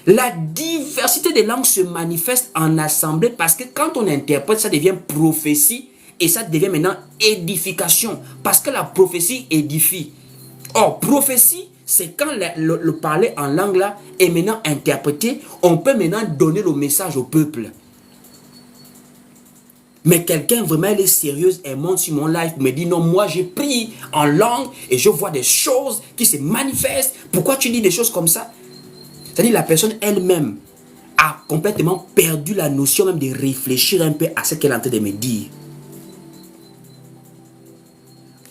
La diversité des langues se manifeste en assemblée parce que quand on interprète, ça devient prophétie. Et ça devient maintenant édification. Parce que la prophétie édifie. Or, prophétie, c'est quand le parler en langue là est maintenant interprété. On peut maintenant donner le message au peuple. Mais quelqu'un vraiment elle est sérieuse, elle monte sur mon live, me dit non, moi j'ai prié en langue et je vois des choses qui se manifestent. Pourquoi tu dis des choses comme ça? C'est-à-dire la personne elle-même a complètement perdu la notion même de réfléchir un peu à ce qu'elle est en train de me dire.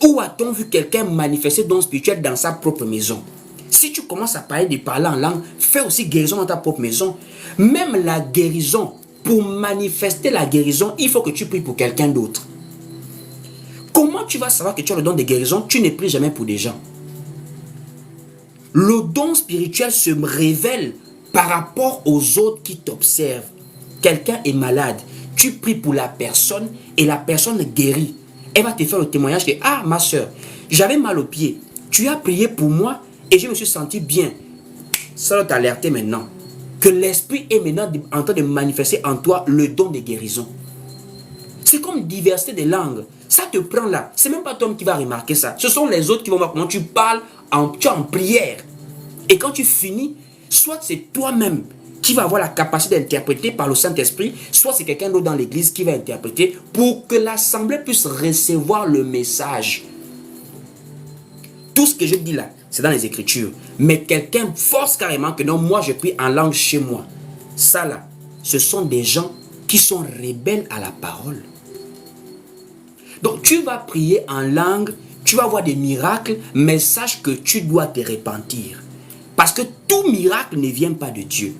Où a-t-on vu quelqu'un manifester don spirituel dans sa propre maison? Si tu commences à parler en langue, fais aussi guérison dans ta propre maison. Même la guérison, pour manifester la guérison, il faut que tu pries pour quelqu'un d'autre. Comment tu vas savoir que tu as le don de guérison? Tu ne pries jamais pour des gens. Le don spirituel se révèle par rapport aux autres qui t'observent. Quelqu'un est malade, tu pries pour la personne et la personne guérit. Elle va te faire le témoignage que, ah ma soeur, j'avais mal au pied. Tu as prié pour moi et je me suis senti bien. Ça doit t'alerter maintenant. Que l'esprit est maintenant en train de manifester en toi le don de guérison. C'est comme diversité des langues. Ça te prend là. C'est même pas toi qui va remarquer ça. Ce sont les autres qui vont voir comment tu parles en prière. Et quand tu finis, soit c'est toi-même qui va avoir la capacité d'interpréter par le Saint-Esprit, soit c'est quelqu'un d'autre dans l'église qui va interpréter pour que l'assemblée puisse recevoir le message. Tout ce que je dis là, c'est dans les Écritures. Mais quelqu'un force carrément que non, moi je prie en langue chez moi. Ça là, ce sont des gens qui sont rebelles à la parole. Donc tu vas prier en langue, tu vas voir des miracles, mais sache que tu dois te repentir. Parce que tout miracle ne vient pas de Dieu.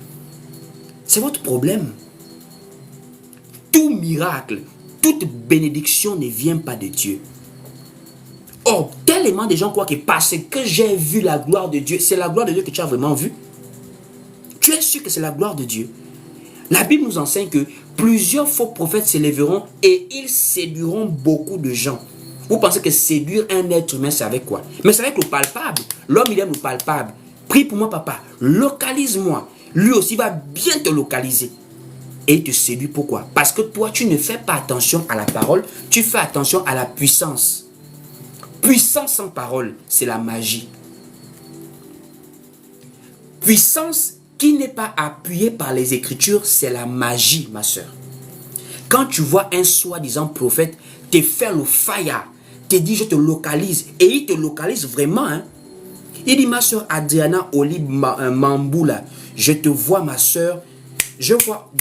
C'est votre problème. Tout miracle, toute bénédiction ne vient pas de Dieu. Or, tellement de gens croient que parce que j'ai vu la gloire de Dieu, c'est la gloire de Dieu que tu as vraiment vue. Tu es sûr que c'est la gloire de Dieu. La Bible nous enseigne que plusieurs faux prophètes s'élèveront et ils séduiront beaucoup de gens. Vous pensez que séduire un être humain, c'est avec quoi? Mais c'est avec le palpable. L'homme, il aime le palpable. Prie pour moi, papa. Localise-moi. Lui aussi va bien te localiser. Et il te séduit. Pourquoi? Parce que toi, tu ne fais pas attention à la parole. Tu fais attention à la puissance. Puissance sans parole, c'est la magie. Puissance qui n'est pas appuyée par les Écritures, c'est la magie, ma soeur. Quand tu vois un soi-disant prophète te faire le fire, te dit je te localise, et il te localise vraiment, hein. Il dit, ma soeur Adriana Olib Mamboula, je te vois, ma soeur. Je vois,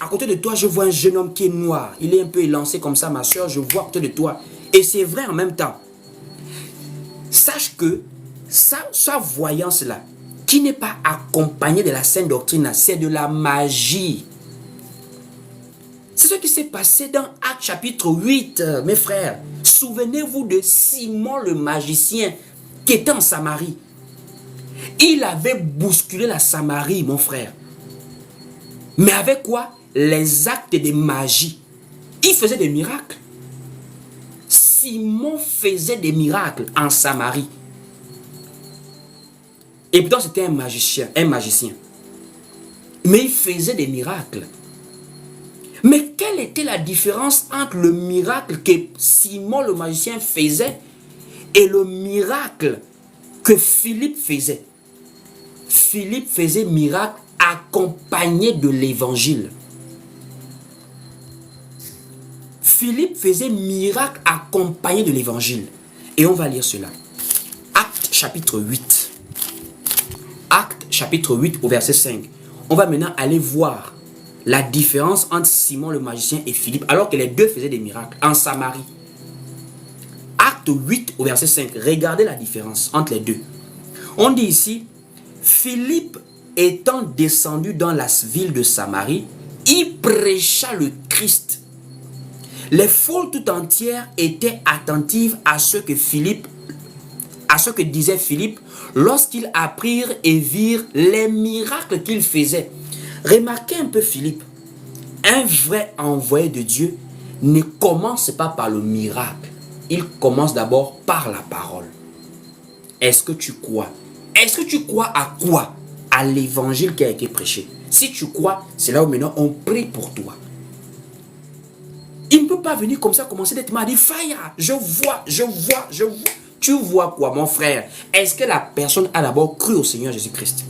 à côté de toi, je vois un jeune homme qui est noir. Il est un peu élancé comme ça, ma soeur. Je vois à côté de toi. Et c'est vrai en même temps. Sache que sa voyance-là, qui n'est pas accompagnée de la sainte doctrine, c'est de la magie. C'est ce qui s'est passé dans Actes chapitre 8, mes frères. Souvenez-vous de Simon le magicien qui était en Samarie. Il avait bousculé la Samarie, mon frère. Mais avec quoi? Les actes de magie. Il faisait des miracles. Simon faisait des miracles en Samarie. Et pourtant c'était un magicien. Mais il faisait des miracles. Mais quelle était la différence entre le miracle que Simon le magicien faisait et le miracle que Philippe faisait? Philippe faisait miracle accompagné de l'évangile. Philippe faisait miracle accompagné de l'évangile. Et on va lire cela. Actes chapitre 8. Actes chapitre 8 au verset 5. On va maintenant aller voir la différence entre Simon le magicien et Philippe, alors que les deux faisaient des miracles en Samarie. Acte 8 au verset 5. Regardez la différence entre les deux. On dit ici, Philippe étant descendu dans la ville de Samarie, il prêcha le Christ. Les foules tout entières étaient attentives à ce que disait Philippe lorsqu'ils apprirent et virent les miracles qu'il faisait. Remarquez un peu Philippe. Un vrai envoyé de Dieu ne commence pas par le miracle. Il commence d'abord par la parole. Est-ce que tu crois? Est-ce que tu crois à quoi? À l'évangile qui a été prêché. Si tu crois, c'est là où maintenant on prie pour toi. Il ne peut pas venir comme ça, commencer d'être mal. Il dit, Faya, je vois. Tu vois quoi, mon frère? Est-ce que la personne a d'abord cru au Seigneur Jésus-Christ?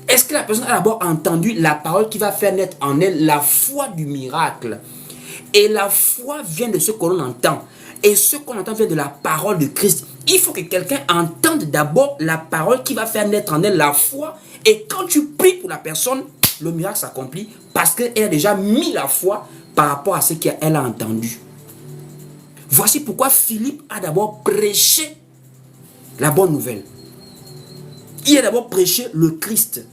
Est-ce que la personne a d'abord entendu la parole qui va faire naître en elle la foi du miracle? Et la foi vient de ce que l'on entend. Et ce qu'on entend vient de la parole de Christ. Il faut que quelqu'un entende d'abord la parole qui va faire naître en elle la foi. Et quand tu pries pour la personne, le miracle s'accomplit parce qu'elle a déjà mis la foi par rapport à ce qu'elle a entendu. Voici pourquoi Philippe a d'abord prêché la bonne nouvelle. Il a d'abord prêché le Christ.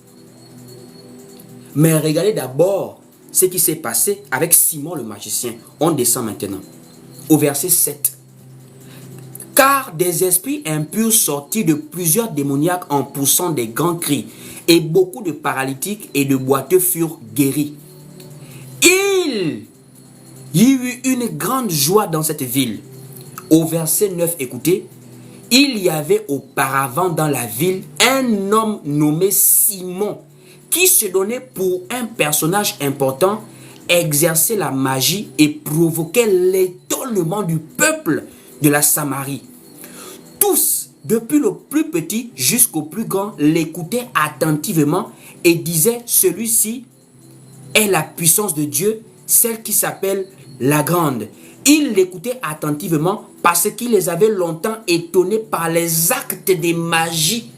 Mais regardez d'abord ce qui s'est passé avec Simon le magicien. On descend maintenant au verset 7. Car des esprits impurs sortis de plusieurs démoniaques en poussant des grands cris, et beaucoup de paralytiques et de boiteux furent guéris. Il y eut une grande joie dans cette ville. Au verset 9, écoutez. Il y avait auparavant dans la ville un homme nommé Simon qui se donnait pour un personnage important, exerçait la magie et provoquait l'étonnement du peuple de la Samarie. Tous, depuis le plus petit jusqu'au plus grand, l'écoutaient attentivement et disaient, celui-ci est la puissance de Dieu, celle qui s'appelle la grande. Ils l'écoutaient attentivement parce qu'il les avait longtemps étonnés par les actes de magie.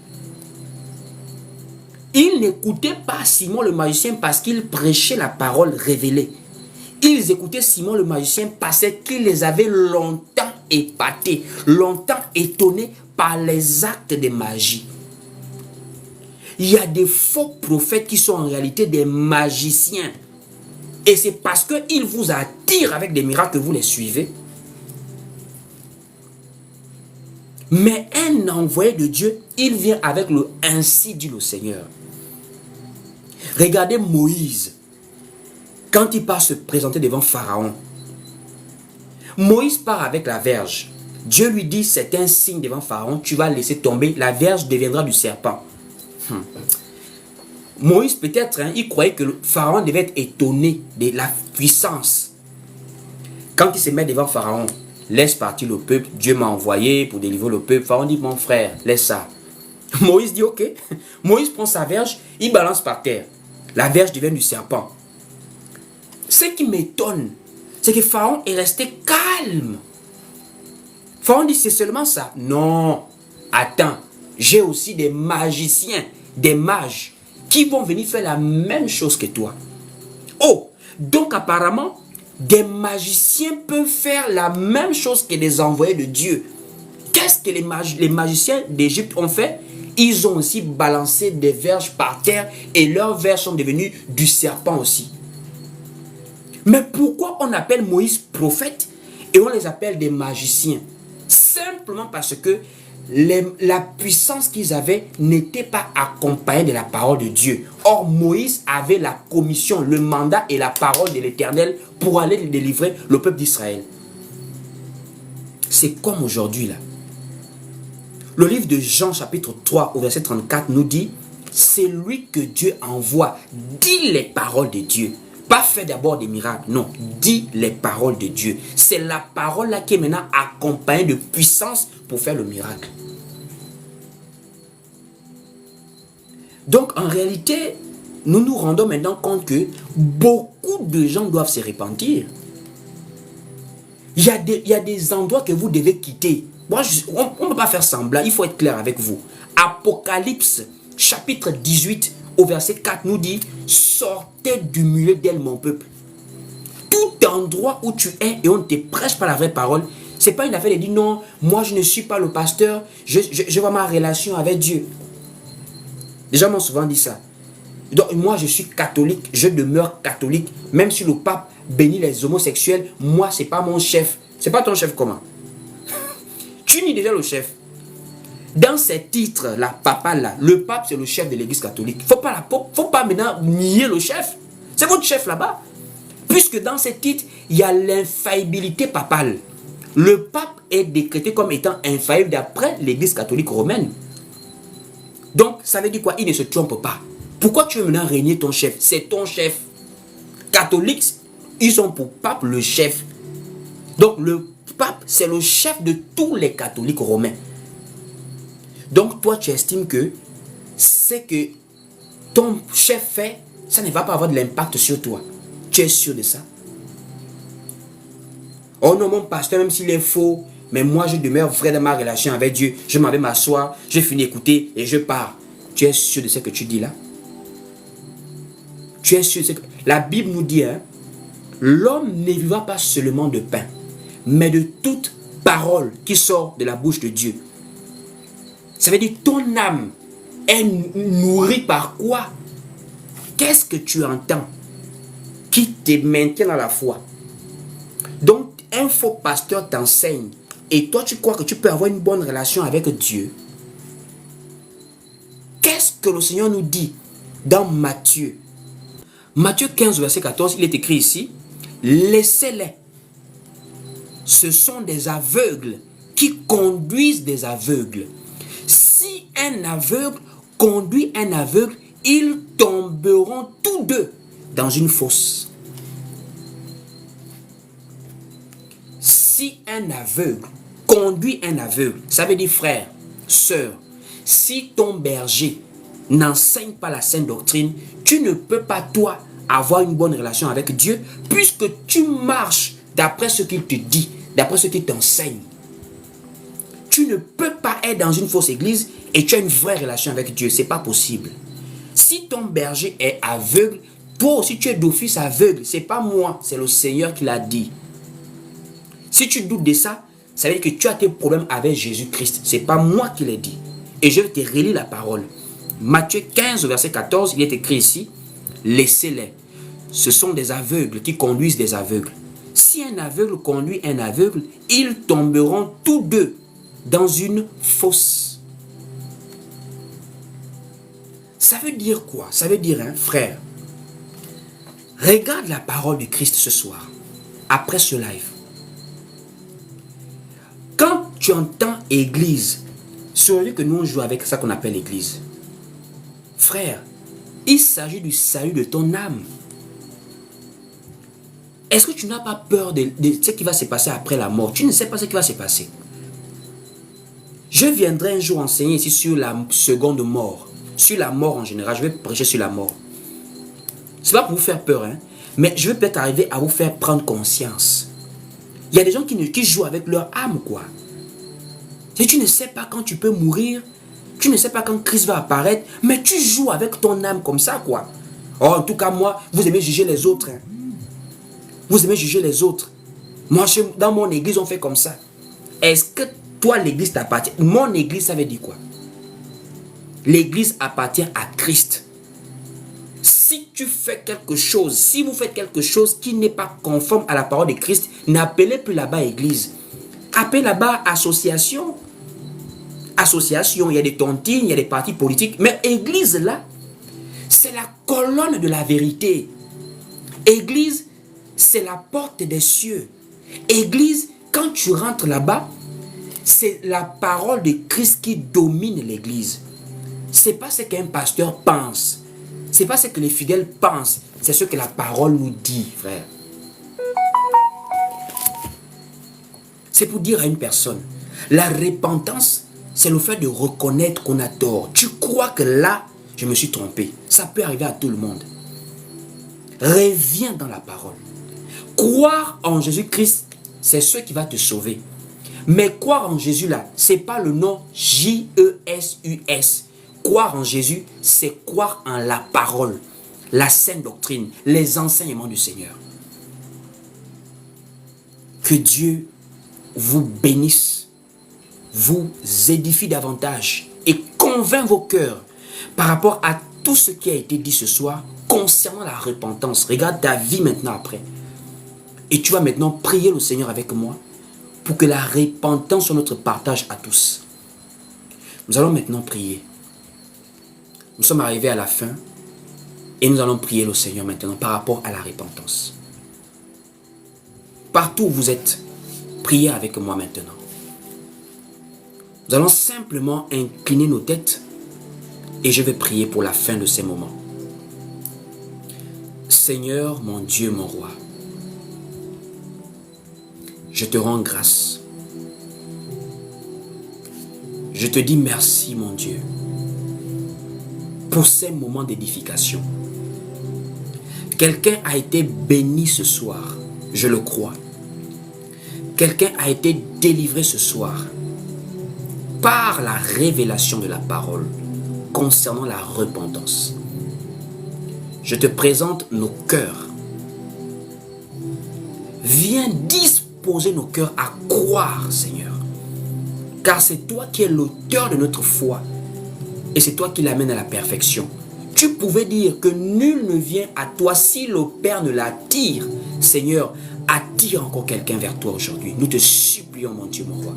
Ils n'écoutaient pas Simon le magicien parce qu'il prêchait la parole révélée. Ils écoutaient Simon le magicien parce qu'il les avait longtemps épatés, longtemps étonnés par les actes de magie. Il y a des faux prophètes qui sont en réalité des magiciens. Et c'est parce qu'ils vous attirent avec des miracles que vous les suivez. Mais un envoyé de Dieu, il vient avec le ainsi dit le Seigneur. Regardez Moïse, quand il part se présenter devant Pharaon. Moïse part avec la verge. Dieu lui dit, c'est un signe devant Pharaon, tu vas laisser tomber, la verge deviendra du serpent. Moïse peut-être, il croyait que le Pharaon devait être étonné de la puissance. Quand il se met devant Pharaon, laisse partir le peuple, Dieu m'a envoyé pour délivrer le peuple. Pharaon dit, mon frère, laisse ça. Moïse dit, ok. Moïse prend sa verge, il balance par terre. La verge devient du serpent. Ce qui m'étonne, c'est que Pharaon est resté calme. Pharaon dit, c'est seulement ça. Non, attends. j'ai aussi des magiciens, des mages, qui vont venir faire la même chose que toi. Oh, donc apparemment, des magiciens peuvent faire la même chose que des envoyés de Dieu. Qu'est-ce que les magiciens d'Égypte ont fait? Ils ont aussi balancé des verges par terre et leurs verges sont devenus du serpent aussi. Mais pourquoi on appelle Moïse prophète et on les appelle des magiciens? Simplement parce que la puissance qu'ils avaient n'était pas accompagnée de la parole de Dieu. Or, Moïse avait la commission, le mandat et la parole de l'Éternel pour aller délivrer le peuple d'Israël. C'est comme aujourd'hui là. Le livre de Jean chapitre 3 au verset 34 nous dit, c'est lui que Dieu envoie, dit les paroles de Dieu. Pas fait d'abord des miracles, non, dit les paroles de Dieu. C'est la parole là qui est maintenant accompagnée de puissance pour faire le miracle. Donc en réalité, nous nous rendons maintenant compte que beaucoup de gens doivent se repentir. Il y a des endroits que vous devez quitter. Moi, on ne peut pas faire semblant, il faut être clair avec vous. Apocalypse chapitre 18 au verset 4 nous dit, sortez du milieu d'elle mon peuple. Tout endroit où tu es et on ne te prêche pas la vraie parole, ce n'est pas une affaire de dire non, moi je ne suis pas le pasteur, je vois ma relation avec Dieu. Les gens m'ont souvent dit ça. Donc moi je suis catholique, je demeure catholique, même si le pape bénit les homosexuels, moi c'est pas mon chef. C'est pas ton chef comment? Tu nies déjà le chef. Dans ces titres, la papa là, le pape c'est le chef de l'église catholique. Faut pas maintenant nier le chef. C'est votre chef là-bas. Puisque dans ces titres, il y a l'infaillibilité papale. Le pape est décrété comme étant infaillible d'après l'église catholique romaine. Donc, ça veut dire quoi? Il ne se trompe pas. Pourquoi tu veux maintenant régner ton chef? C'est ton chef. Catholiques, ils ont pour pape le chef. Donc, le pape, c'est le chef de tous les catholiques romains. Donc, toi, tu estimes que ce que ton chef fait, ça ne va pas avoir de l'impact sur toi. Tu es sûr de ça? Oh non, mon pasteur, même s'il est faux, mais moi, je demeure vrai dans ma relation avec Dieu. Je m'en vais m'asseoir, je finis d'écouter et je pars. Tu es sûr de ce que tu dis là? Tu es sûr de ce que... La Bible nous dit, hein, l'homme ne vivra pas seulement de pain, mais de toute parole qui sort de la bouche de Dieu. Ça veut dire ton âme est nourrie par quoi? Qu'est-ce que tu entends qui te maintient dans la foi? Donc, un faux pasteur t'enseigne et toi tu crois que tu peux avoir une bonne relation avec Dieu. Qu'est-ce que le Seigneur nous dit dans Matthieu? Matthieu 15, verset 14, il est écrit ici, laissez-les. Ce sont des aveugles qui conduisent des aveugles. Si un aveugle conduit un aveugle, ils tomberont tous deux dans une fosse. Si un aveugle conduit un aveugle, ça veut dire frère, sœur, si ton berger n'enseigne pas la sainte doctrine, tu ne peux pas toi avoir une bonne relation avec Dieu puisque tu marches d'après ce qu'il te dit, d'après ce qu'il t'enseigne. Tu ne peux pas être dans une fausse église et tu as une vraie relation avec Dieu, c'est pas possible. Si ton berger est aveugle, toi aussi tu es d'office aveugle, c'est pas moi, c'est le Seigneur qui l'a dit. Si tu doutes de ça, ça veut dire que tu as tes problèmes avec Jésus-Christ. Ce n'est pas moi qui l'ai dit. Et je vais te relire la parole. Matthieu 15, verset 14, il est écrit ici, laissez-les. Ce sont des aveugles qui conduisent des aveugles. Si un aveugle conduit un aveugle, ils tomberont tous deux dans une fosse. Ça veut dire quoi? Ça veut dire, hein, frère, regarde la parole de Christ ce soir, après ce live. Quand tu entends église, c'est aujourd'hui que nous on joue avec ça qu'on appelle église. Frère, il s'agit du salut de ton âme. Est-ce que tu n'as pas peur de ce qui va se passer après la mort? Tu ne sais pas ce qui va se passer. Je viendrai un jour enseigner ici sur la seconde mort. Sur la mort en général, je vais prêcher sur la mort. Ce n'est pas pour vous faire peur, hein, mais je vais peut-être arriver à vous faire prendre conscience. Il y a des gens qui jouent avec leur âme, quoi. Si tu ne sais pas quand tu peux mourir, Tu ne sais pas quand Christ va apparaître, mais tu joues avec ton âme comme ça, quoi. Oh, en tout cas, moi, vous aimez juger les autres. Hein. Vous aimez juger les autres. Moi, dans mon église, on fait comme ça. Est-ce que toi, l'église t'appartient? Mon église, ça veut dire quoi? L'église appartient à Christ. Si tu fais quelque chose, si vous faites quelque chose qui n'est pas conforme à la parole de Christ, n'appelez plus là-bas église. Appelez là-bas association. Association, il y a des tontines, il y a des partis politiques. Mais église, là, c'est la colonne de la vérité. Église, c'est la porte des cieux. Église, quand tu rentres là-bas, c'est la parole de Christ qui domine l'église. Ce n'est pas ce qu'un pasteur pense. Ce n'est pas ce que les fidèles pensent. C'est ce que la parole nous dit, frère. C'est pour dire à une personne, la repentance, c'est le fait de reconnaître qu'on a tort. Tu crois que là, je me suis trompé. Ça peut arriver à tout le monde. Reviens dans la parole. Croire en Jésus-Christ, c'est ce qui va te sauver. Mais croire en Jésus là, ce n'est pas le nom J-E-S-U-S. Croire en Jésus, c'est croire en la parole, la sainte doctrine, les enseignements du Seigneur. Que Dieu vous bénisse, vous édifie davantage et convainc vos cœurs par rapport à tout ce qui a été dit ce soir concernant la repentance. Regarde ta vie maintenant après. Et tu vas maintenant prier le Seigneur avec moi pour que la repentance soit notre partage à tous. Nous allons maintenant prier. Nous sommes arrivés à la fin et nous allons prier le Seigneur maintenant par rapport à la repentance. Partout où vous êtes, priez avec moi maintenant. Nous allons simplement incliner nos têtes et je vais prier pour la fin de ces moments. Seigneur, mon Dieu, mon roi, je te rends grâce. Je te dis merci, mon Dieu, pour ces moments d'édification. Quelqu'un a été béni ce soir, je le crois. Quelqu'un a été délivré ce soir par la révélation de la parole concernant la repentance. Je te présente nos cœurs. Viens disposer nos cœurs à croire, Seigneur. Car c'est toi qui es l'auteur de notre foi et c'est toi qui l'amène à la perfection. Tu pouvais dire que nul ne vient à toi si le Père ne l'attire. Seigneur, attire encore quelqu'un vers toi aujourd'hui. Nous te supplions, mon Dieu, mon roi.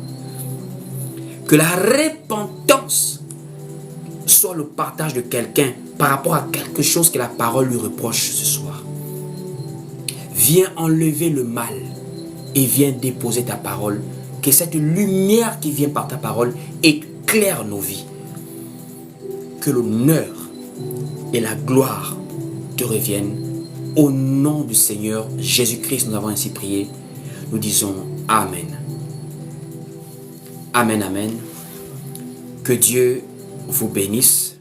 Que la repentance soit le partage de quelqu'un par rapport à quelque chose que la parole lui reproche ce soir. Viens enlever le mal et viens déposer ta parole. Que cette lumière qui vient par ta parole éclaire nos vies. Que l'honneur et la gloire te reviennent. Au nom du Seigneur Jésus-Christ, nous avons ainsi prié. Nous disons Amen. Amen, amen. Que Dieu vous bénisse.